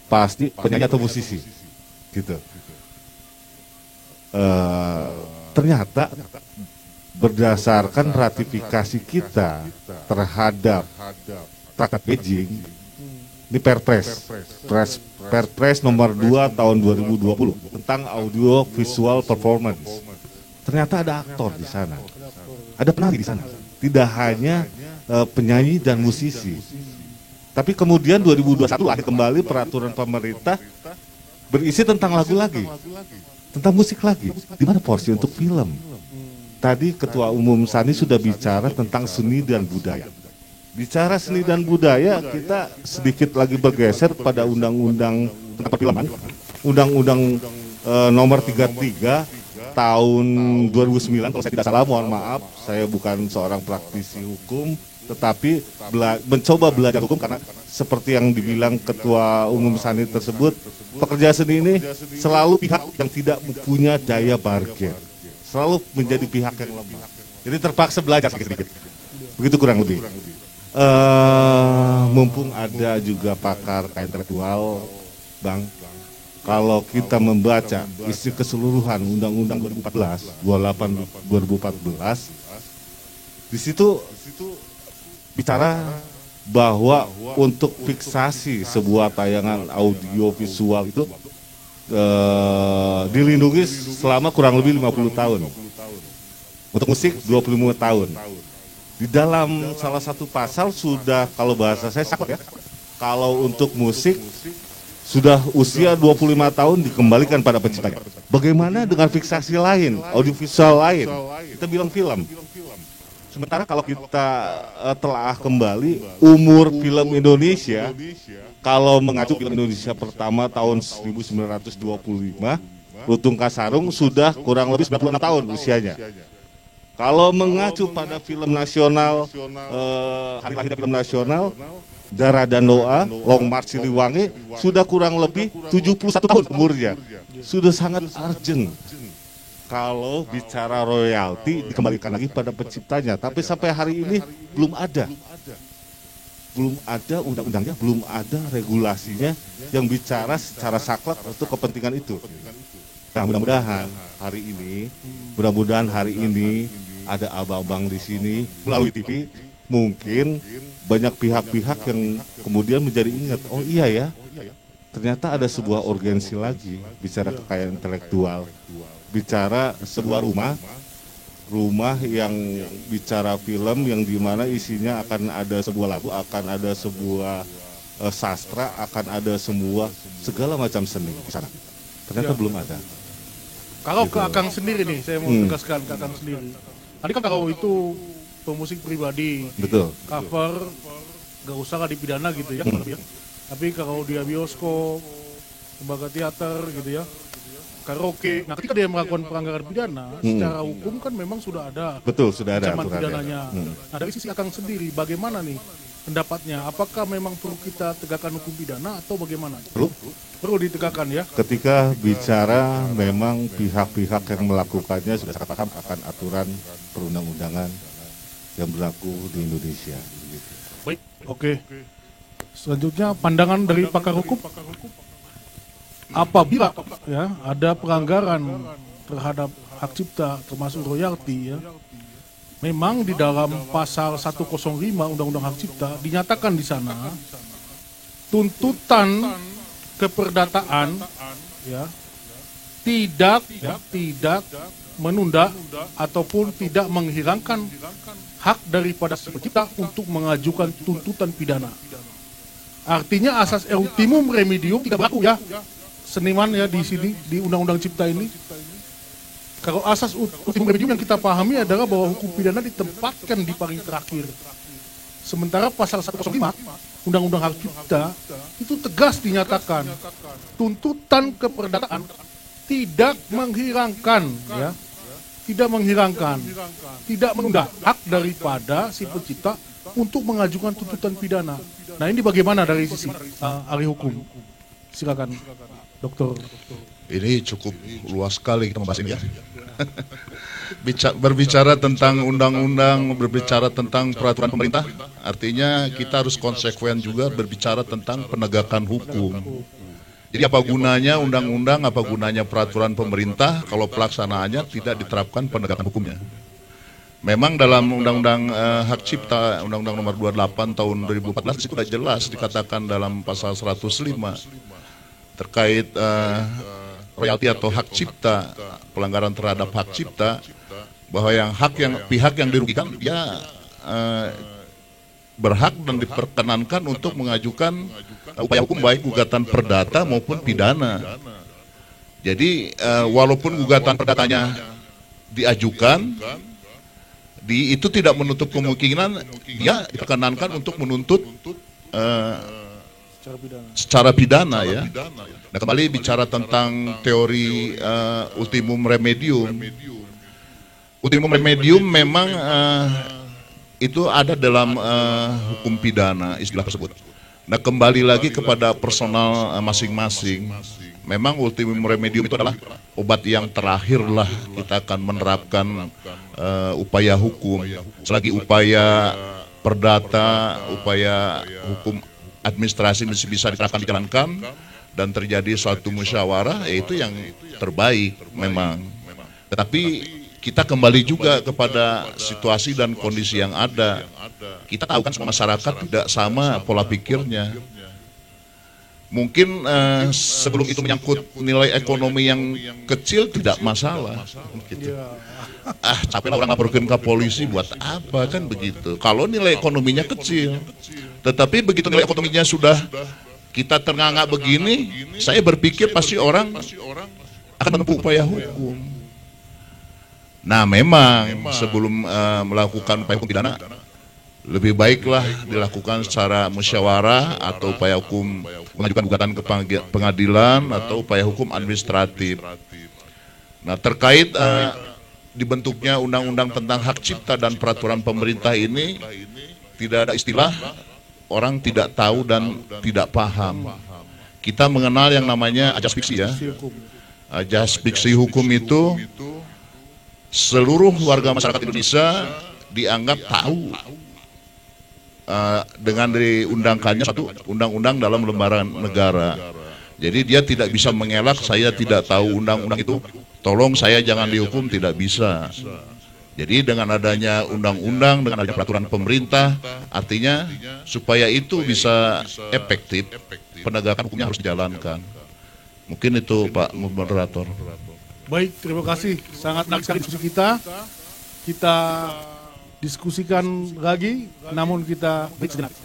pasti penyanyi atau musisi, gitu. Ternyata berdasarkan ratifikasi kita terhadap Traktat Beijing, ini Perpres nomor 2 tahun 2020 tentang audio visual performance. Ternyata ada aktor di sana, ada penari di sana, tidak hanya penyanyi dan musisi. Tapi kemudian 2021 lahir kembali peraturan pemerintah berisi tentang lagu lagi, tentang musik lagi. Di mana porsi untuk film? Tadi Ketua Umum Sani sudah bicara tentang seni dan budaya. Bicara seni dan budaya, kita sedikit lagi bergeser pada undang-undang tentang perfilman, undang-undang nomor 33 tahun 2009, kalau saya tidak salah, mohon maaf, saya bukan seorang praktisi hukum, tetapi mencoba belajar hukum karena seperti yang dibilang Ketua Umum Sani tersebut, pekerja seni ini selalu pihak yang tidak punya daya bargain, selalu menjadi pihak yang lemah. Jadi terpaksa belajar sedikit-sedikit. Begitu kurang lebih. mumpung ada juga pakar intelektual, Bang, kalau kita membaca isi keseluruhan Undang-Undang 2014, di situ bicara bahwa untuk fiksasi sebuah tayangan audiovisual itu dilindungi selama kurang lebih 50 tahun. Untuk musik 25 tahun. Di dalam salah satu pasal sudah, kalau bahasa saya saklek ya, kalau untuk musik sudah usia 25 tahun dikembalikan pada penciptanya. Bagaimana dengan fiksasi lain, audiovisual lain? Kita bilang film. Sementara kalau kita telah kembali umur film Indonesia, kalau mengacu film Indonesia pertama tahun 1925, Lutung Kasarung sudah kurang lebih 96 tahun usianya. Kalau mengacu pada film nasional, hari lahir film nasional, Dara dan Noah, Long March Siliwangi, sudah kurang lebih 71 tahun umurnya. Sudah sangat urgent. Kalau bicara royalti dikembalikan lagi pada penciptanya, tapi sampai hari ini belum ada undang-undangnya, belum ada regulasinya yang bicara secara saklek untuk kepentingan itu. Nah, mudah-mudahan hari ini ada abang-abang di sini melalui TV, mungkin banyak pihak-pihak yang kemudian menjadi ingat, oh iya ya, ternyata ada sebuah urgensi lagi bicara kekayaan intelektual. Bicara sebuah rumah yang bicara film yang dimana isinya akan ada sebuah lagu, akan ada sebuah sastra, akan ada segala macam seni di sana. Ternyata belum ada. Kalau ke Akang sendiri nih, saya mau tegaskan ke Akang sendiri. Tadi kan kalau itu pemusik pribadi, betul, cover, gak usah dipidana gitu ya. Tapi kalau dia bioskop, lembaga teater gitu ya, karaoke. Nah, ketika dia melakukan pelanggaran pidana, secara hukum kan memang sudah ada. Betul, sudah ada ancaman pidananya. Nah, dari sisi Akang sendiri, bagaimana nih pendapatnya? Apakah memang perlu kita tegakkan hukum pidana atau bagaimana? Perlu ditegakkan ya. Ketika bicara memang pihak-pihak yang melakukannya sudah sangat paham akan aturan perundang-undangan yang berlaku di Indonesia. Baik, oke. Selanjutnya pandangan dari pakar hukum. Apabila ya ada pelanggaran terhadap hak cipta termasuk royalti ya, memang di dalam pasal 105 Undang-Undang Hak Cipta dinyatakan di sana tuntutan keperdataan ya tidak menunda ataupun tidak menghilangkan hak daripada si pencipta untuk mengajukan tuntutan pidana. Artinya asas ultimum remedium tidak berlaku ya. Seniman ya di sini di Undang-Undang Cipta ini. Kalau asas ultimum remedium yang kita pahami adalah bahwa hukum pidana ditempatkan di paling terakhir. Sementara pasal 105 Undang-Undang Hak Cipta itu tegas dinyatakan tuntutan keperdataan tidak menghilangkan ya, tidak menunda hak daripada si pencipta untuk mengajukan tuntutan pidana. Nah, ini bagaimana dari sisi ahli hukum? Silakan, Dokter. Ini cukup luas sekali kita membahas ini ya. Berbicara tentang undang-undang, berbicara tentang peraturan pemerintah, artinya kita harus konsekuen juga berbicara tentang penegakan hukum. Jadi apa gunanya undang-undang, apa gunanya peraturan pemerintah kalau pelaksanaannya tidak diterapkan penegakan hukumnya. Memang dalam Undang-Undang Hak Cipta, Undang-Undang Nomor 28 Tahun 2014 itu sudah jelas dikatakan dalam pasal 105 terkait royalti atau hak cipta, pelanggaran terhadap hak cipta, bahwa pihak yang dirugikan dia berhak dan diperkenankan untuk mengajukan upaya hukum baik gugatan perdata maupun pidana. Jadi walaupun gugatan perdatanya diajukan, itu tidak menutup kemungkinan dia diperkenankan untuk menuntut secara pidana ya. Nah, kembali bicara tentang teori ultimum remedium. Ultimum remedium memang itu ada dalam hukum pidana istilah tersebut. Nah, kembali lagi kepada personal masing-masing. Memang ultimum remedium itu adalah obat yang terakhir lah kita akan menerapkan upaya hukum. Selagi upaya perdata, upaya hukum administrasi mesti bisa diterapkan, dijalankan, dan terjadi suatu musyawarah, yaitu yang terbaik memang. Tetapi kita kembali juga kepada situasi dan kondisi yang ada. Kita tahu kan masyarakat tidak sama pola pikirnya. Mungkin sebelum itu menyangkut nilai ekonomi yang kecil tidak masalah. Gitu. Capek orang laporkan ke polisi buat apa kan begitu. Kalau nilai ekonominya kecil, tetapi begitu nilai ekonominya sudah kita ternganga begini, saya berpikir pasti orang akan menempuh upaya hukum. Nah memang sebelum melakukan upaya hukum pidana, lebih baiklah dilakukan secara musyawarah atau upaya hukum mengajukan gugatan ke pengadilan atau upaya hukum administratif. Nah terkait dibentuknya undang-undang tentang hak cipta dan peraturan pemerintah ini, tidak ada istilah orang tidak tahu dan tidak paham. Kita mengenal yang namanya ajas fiksi ya. Ajas fiksi hukum itu seluruh warga masyarakat Indonesia dianggap tahu dengan diundangkannya satu undang-undang dalam lembaran negara. Jadi dia tidak bisa mengelak, saya tidak tahu undang-undang itu, tolong saya jangan dihukum, tidak bisa. Jadi dengan adanya undang-undang, dengan adanya peraturan pemerintah, artinya supaya itu bisa efektif, penegakan hukumnya harus dijalankan. Mungkin itu Pak Moderator. Baik, terima kasih. Sangat menarik sekali diskusi kita. Kita diskusikan lagi, namun kita break sejenak.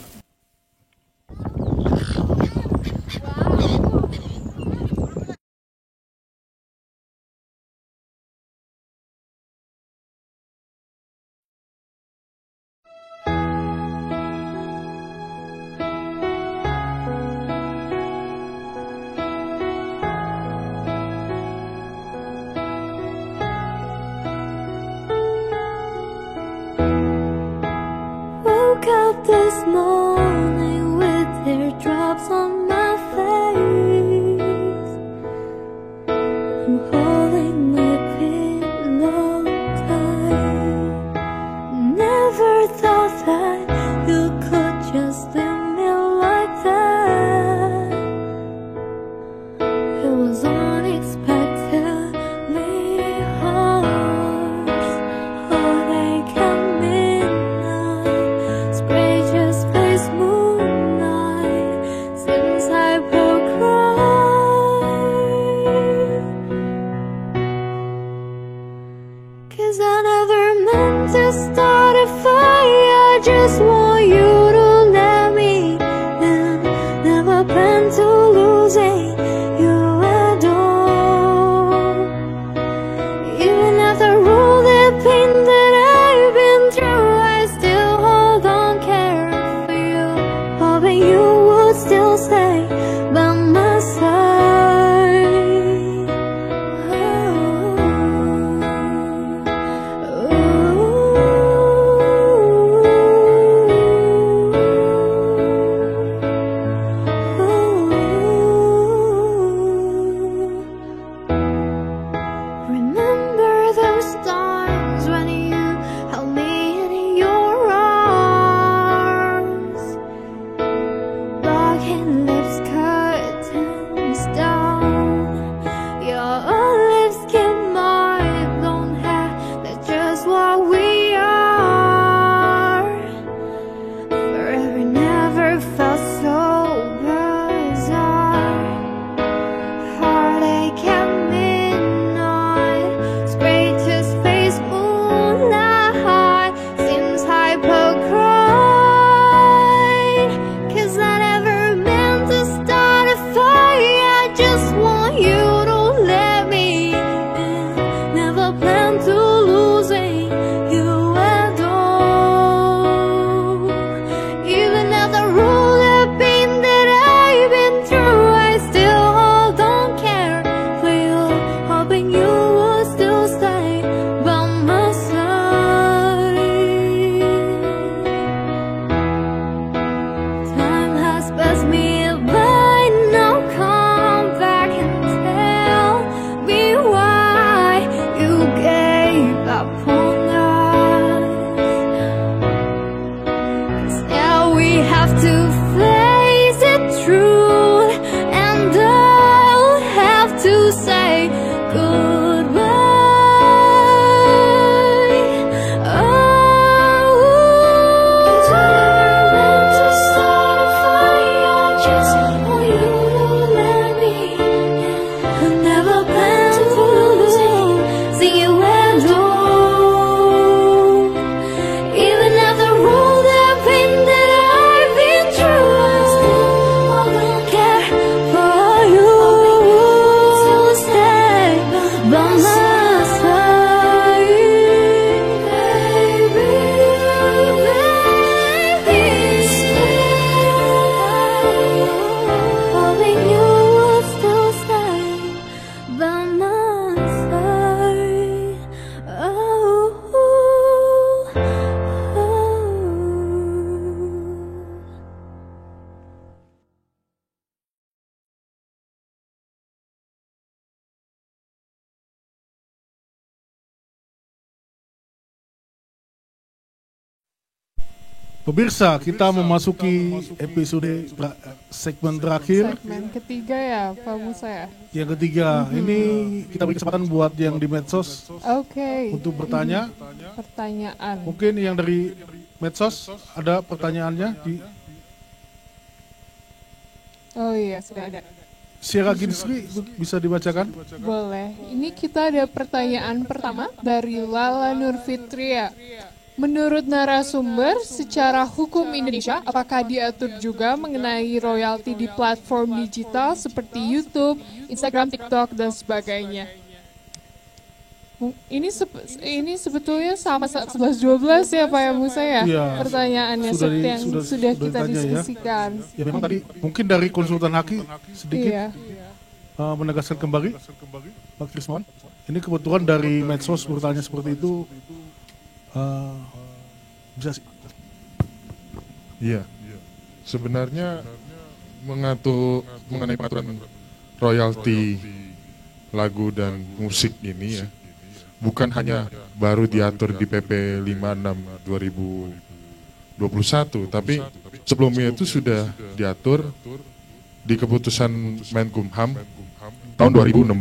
Woke up this morning with teardrops on my face. I'm holding my pillow tight. Never thought that you could just leave me like that. It was unexpectedly harsh. Oh, they kept me just face moonlight since I broke right. Pemirsa, kita memasuki episode segmen terakhir. Segmen ketiga ya, Pak Musa ya? Yang ketiga, ini kita beri kesempatan buat yang di medsos. Oke. Untuk bertanya. Pertanyaan. Mungkin yang dari medsos ada pertanyaannya di. Oh iya, sudah ada. Sierra Ginsri bisa dibacakan? Boleh. Ini kita ada pertanyaan pertama dari Lala Nurfitria. Menurut narasumber, secara hukum Indonesia, apakah diatur juga mengenai royalti di platform digital seperti YouTube, Instagram, TikTok, dan sebagainya? Ini sebetulnya sama 11-12 ya Pak ya Musa ya? Iya, pertanyaannya yang sudah kita diskusikan. Ya memang tadi mungkin dari konsultan Haki sedikit menegaskan kembali Pak Krisman. Ini kebetulan dari medsos bertanya seperti itu. Bisa sih. Iya. Sebenarnya mengatur mengenai peraturan royalti lagu dan musik ini ya, bukan hanya baru diatur di PP 56 2021, tapi sebelumnya itu sudah diatur di keputusan Menkumham tahun 2016.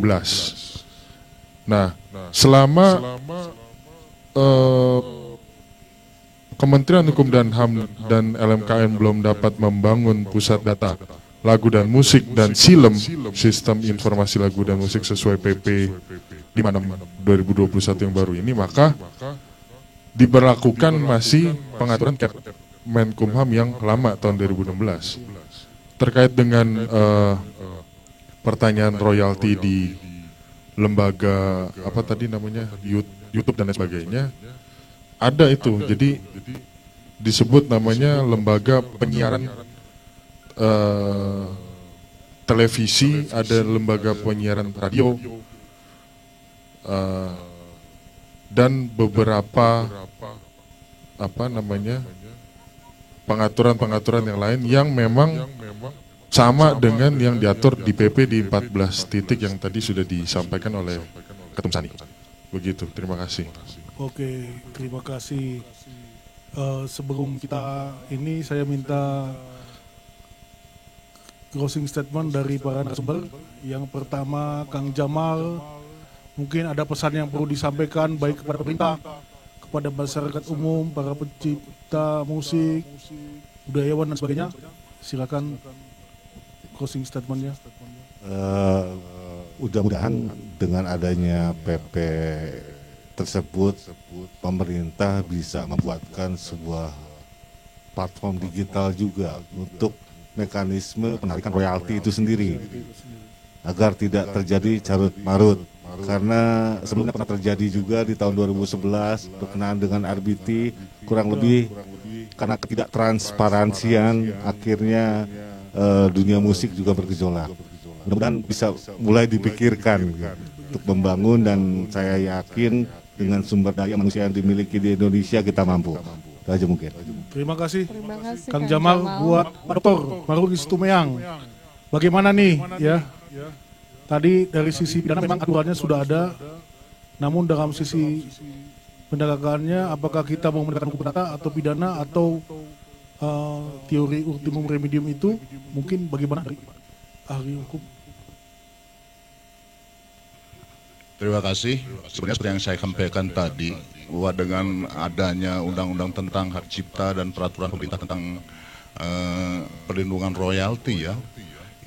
Nah, selama Kementerian Hukum dan HAM dan LMKN belum dapat membangun pusat data lagu dan musik dan SILEM, Sistem Informasi Lagu dan Musik sesuai PP 56 2021 yang baru ini, maka diberlakukan masih pengaturan Menkumham yang lama tahun 2016 terkait dengan pertanyaan royalti di lembaga apa tadi namanya YouTube dan lain sebagainya. Ada itu, jadi disebut namanya lembaga penyiaran televisi, ada lembaga penyiaran radio, dan beberapa apa namanya pengaturan-pengaturan yang lain yang memang sama dengan yang diatur di PP di 14 titik yang tadi sudah disampaikan oleh Ketum Sani. Begitu, terima kasih. Oke, terima kasih. Sebelum kita ini saya minta closing statement dari para narasumber. Yang pertama, Kang Jamal, mungkin ada pesan yang perlu disampaikan baik kepada pemerintah, kepada masyarakat umum, para pencipta musik, budayawan dan sebagainya. Silakan closing statementnya. Mudah-mudahan dengan adanya PP tersebut, pemerintah bisa membuatkan sebuah platform digital juga untuk mekanisme penarikan royalti itu sendiri, agar tidak terjadi carut marut. Karena sebelumnya pernah terjadi juga di tahun 2011 berkenaan dengan RBT, kurang lebih karena ketidaktransparansian akhirnya dunia musik juga bergejolak. Mudah-mudahan bisa mulai dipikirkan untuk membangun, dan saya yakin dengan sumber daya manusia yang dimiliki di Indonesia kita mampu. Itu aja mungkin. Terima kasih Kang Jamal. Buat Pak Dr. Maruli Situmeang, bagaimana nih ya? Tadi dari sisi pidana memang aturannya sudah ada, namun dalam sisi penegakannya apakah kita mau menegakkan hukum perdata atau pidana atau teori ultimum remedium itu, mungkin bagaimana dari ahli hukum? Terima kasih. Sebenarnya seperti yang saya sampaikan tadi, bahwa dengan adanya undang-undang tentang hak cipta dan peraturan pemerintah tentang perlindungan royalti ya,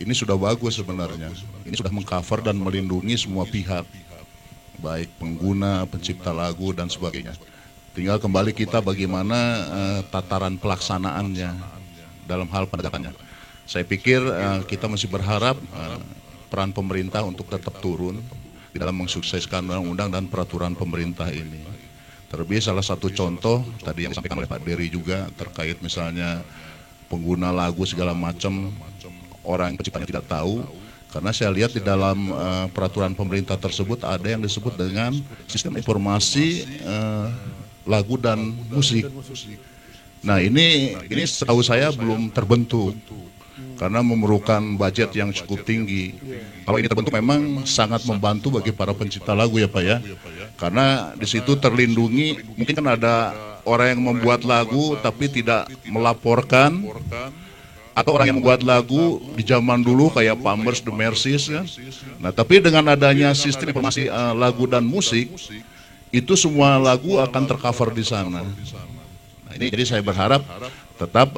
ini sudah bagus sebenarnya. Ini sudah mengcover dan melindungi semua pihak, baik pengguna, pencipta lagu dan sebagainya. Tinggal kembali kita bagaimana tataran pelaksanaannya dalam hal penegakannya. Saya pikir kita masih berharap peran pemerintah untuk tetap turun di dalam mensukseskan undang-undang dan peraturan pemerintah ini. Terlebih salah satu contoh tadi yang disampaikan oleh Pak Dery juga terkait misalnya pengguna lagu segala macam, orang yang penciptanya tidak tahu, karena saya lihat di dalam peraturan pemerintah tersebut ada yang disebut dengan sistem informasi lagu dan musik. Nah ini setahu saya belum terbentuk karena memerlukan budget yang cukup tinggi. Kalau ini terbentuk memang sangat membantu bagi para pencipta lagu ya Pak ya, karena di situ terlindungi. Mungkin kan ada orang yang membuat lagu tapi tidak melaporkan, atau orang yang membuat lagu di zaman dulu kayak Pampers, The Mercies kan. Nah tapi dengan adanya sistem informasi lagu dan musik, itu semua lagu akan tercover di sana. Nah, ini jadi saya berharap tetap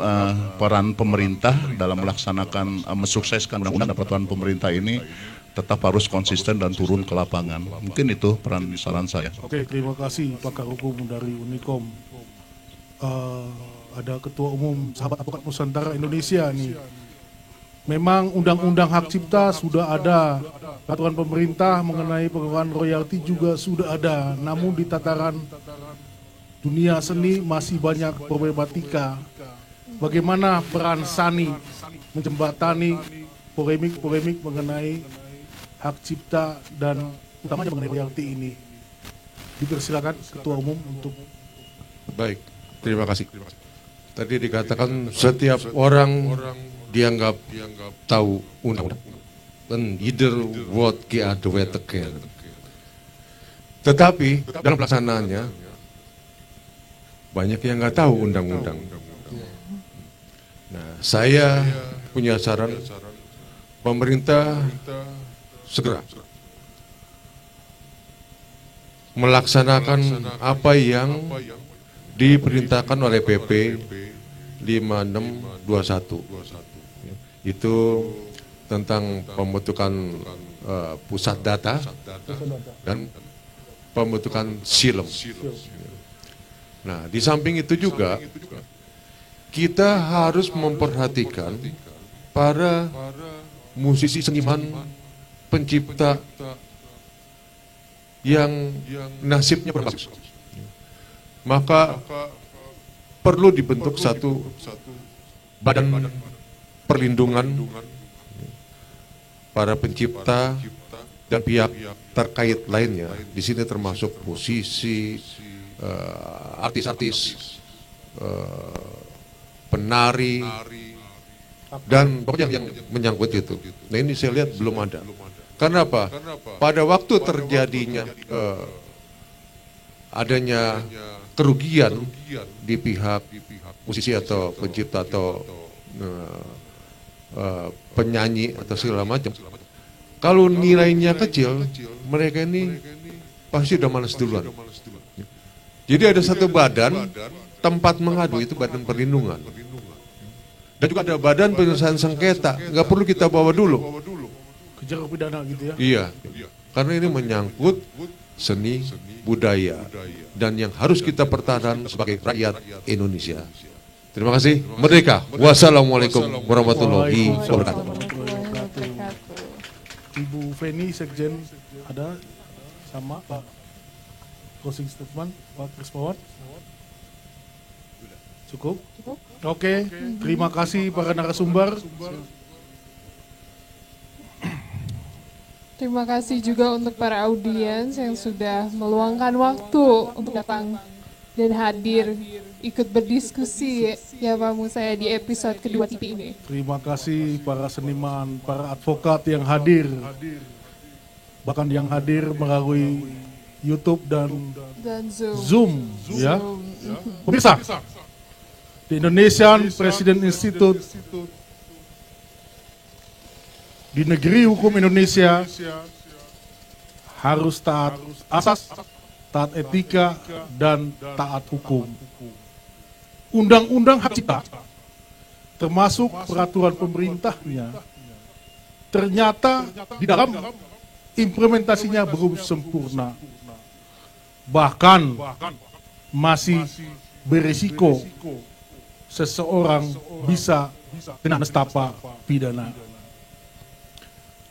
peran pemerintah dalam melaksanakan mensukseskan undang-undang dan peraturan pemerintah ini tetap harus konsisten dan turun ke lapangan. Mungkin itu peran saran saya. Oke, terima kasih pakar hukum dari Unikom. Ada Ketua Umum Sahabat Advokat Nusantara Indonesia nih. Memang undang-undang hak cipta sudah ada, peraturan pemerintah mengenai pengelolaan royalti juga sudah ada. Namun di tataran dunia seni masih banyak problematika. Bagaimana peran SANI menjembatani polemik-polemik mengenai hak cipta dan utamanya mengenai royalti ini. Dipersilakan Ketua Umum untuk. Baik, terima kasih. Tadi dikatakan setiap orang dianggap tahu undang-undang. Dan either what ki ada weteken. Tetapi dalam pelaksanaannya banyak yang nggak tahu undang-undang. Nah, saya punya saran pemerintah segera melaksanakan apa yang diperintahkan oleh PP 5621. Itu tentang pembentukan pusat data dan pembentukan silem. Nah, di samping itu juga kita harus memperhatikan para musisi seniman pencipta yang nasibnya berbagus. Maka perlu dibentuk satu badan perlindungan para pencipta dan pihak terkait lainnya. Di sini termasuk musisi, artis-artis, penari, dan pokoknya yang menyangkut itu. Nah ini saya lihat belum ada. Karena apa? Pada waktu terjadinya adanya kerugian di pihak musisi atau pencipta atau penyanyi atau segala macam, kalau nilainya kecil, mereka ini pasti udah malas duluan. Jadi ada satu badan tempat mengadu, itu badan perlindungan. Dan juga ada badan penyelesaian sengketa, nggak perlu kita bawa dulu. Kejar pidana gitu ya? Iya, karena ini menyangkut seni, budaya, dan yang harus kita pertahankan sebagai rakyat Indonesia. Terima kasih. Merdeka. Wassalamualaikum warahmatullahi wabarakatuh. Ibu Feni, Sekjen, ada sama Pak closing statement, Pak Krispawan. Cukup? Oke, terima kasih para narasumber. Terima kasih juga untuk para audiens yang sudah meluangkan waktu untuk datang dan hadir ikut berdiskusi ya Pak Musa di episode kedua TV ini. Terima kasih para seniman, para advokat yang hadir, bahkan yang hadir melalui YouTube dan Zoom. Ya. Pemirsa, di Indonesian President Institute, di negeri hukum Indonesia, harus taat asas, taat etika, dan taat hukum. Undang-undang hak cipta, termasuk peraturan pemerintahnya, ternyata di dalam implementasinya belum sempurna. Bahkan masih berisiko seseorang bisa kena nestapa pidana.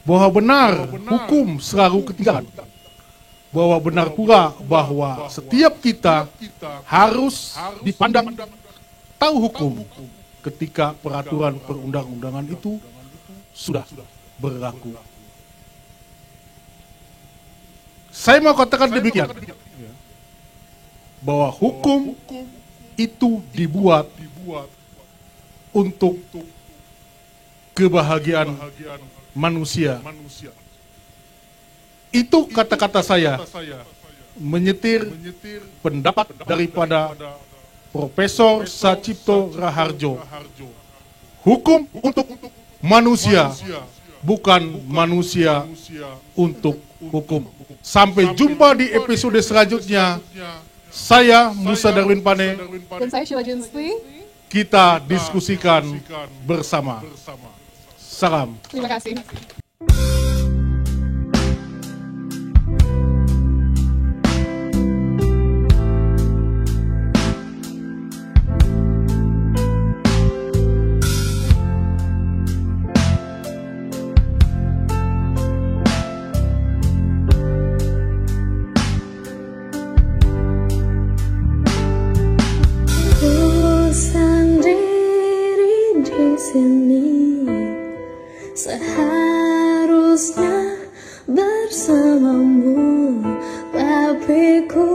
Bahwa benar hukum selalu ketinggalan. Bahwa benar pula bahwa setiap kita harus dipandang tahu hukum ketika peraturan perundang-undangan itu sudah berlaku. Saya mau katakan demikian, bahwa hukum itu dibuat untuk kebahagiaan manusia. Itu kata-kata saya menyetir pendapat daripada Profesor Sacipto Raharjo. Hukum untuk manusia, bukan manusia untuk hukum. Sampai jumpa di episode selanjutnya. Saya Musa Darwin Pane. Dan saya Sheila Jinsli. Kita diskusikan bersama. Salam. Terima kasih. Seharusnya bersamamu, tapi ku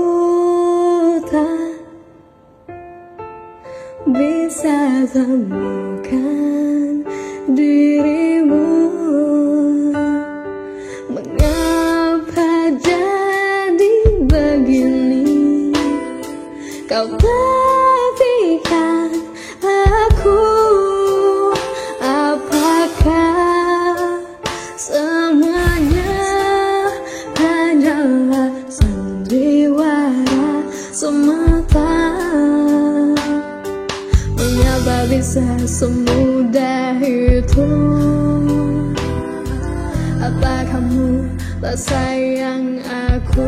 tak bisa temukan dirimu. Mengapa jadi begini? Kau perhatikan aku. Semuanya hanyalah sandiwara semata. Mengapa bisa semudah itu? Apa kamu tak sayang aku?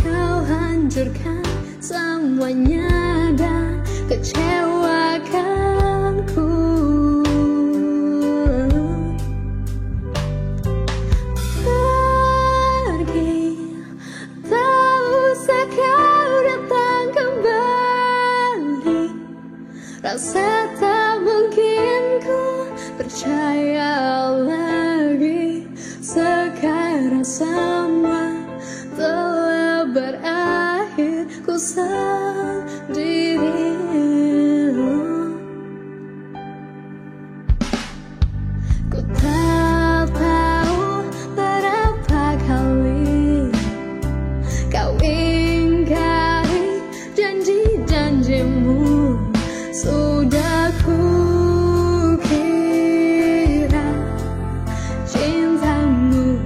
Kau hancurkan semuanya dan kecewakanku. Rasa tak mungkin ku percaya lagi. Sekarang semua telah berakhir. Ku sendiri. Ku tak tahu berapa kali kau ingkari janji-janjimu. Sudah ku kira cintamu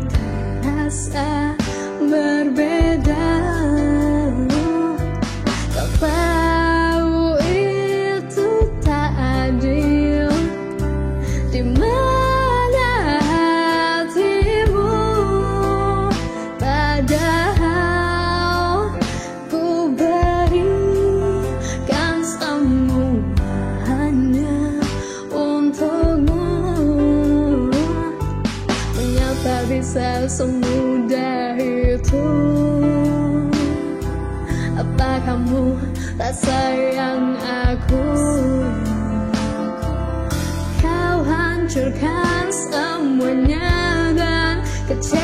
terasa berbeda. Kau tahu itu tak adil. Di mana hatimu? Padahal ku berikan semua bisa semudah itu. Apa kamu tak sayang aku? Kau hancurkan semuanya dan kecewa.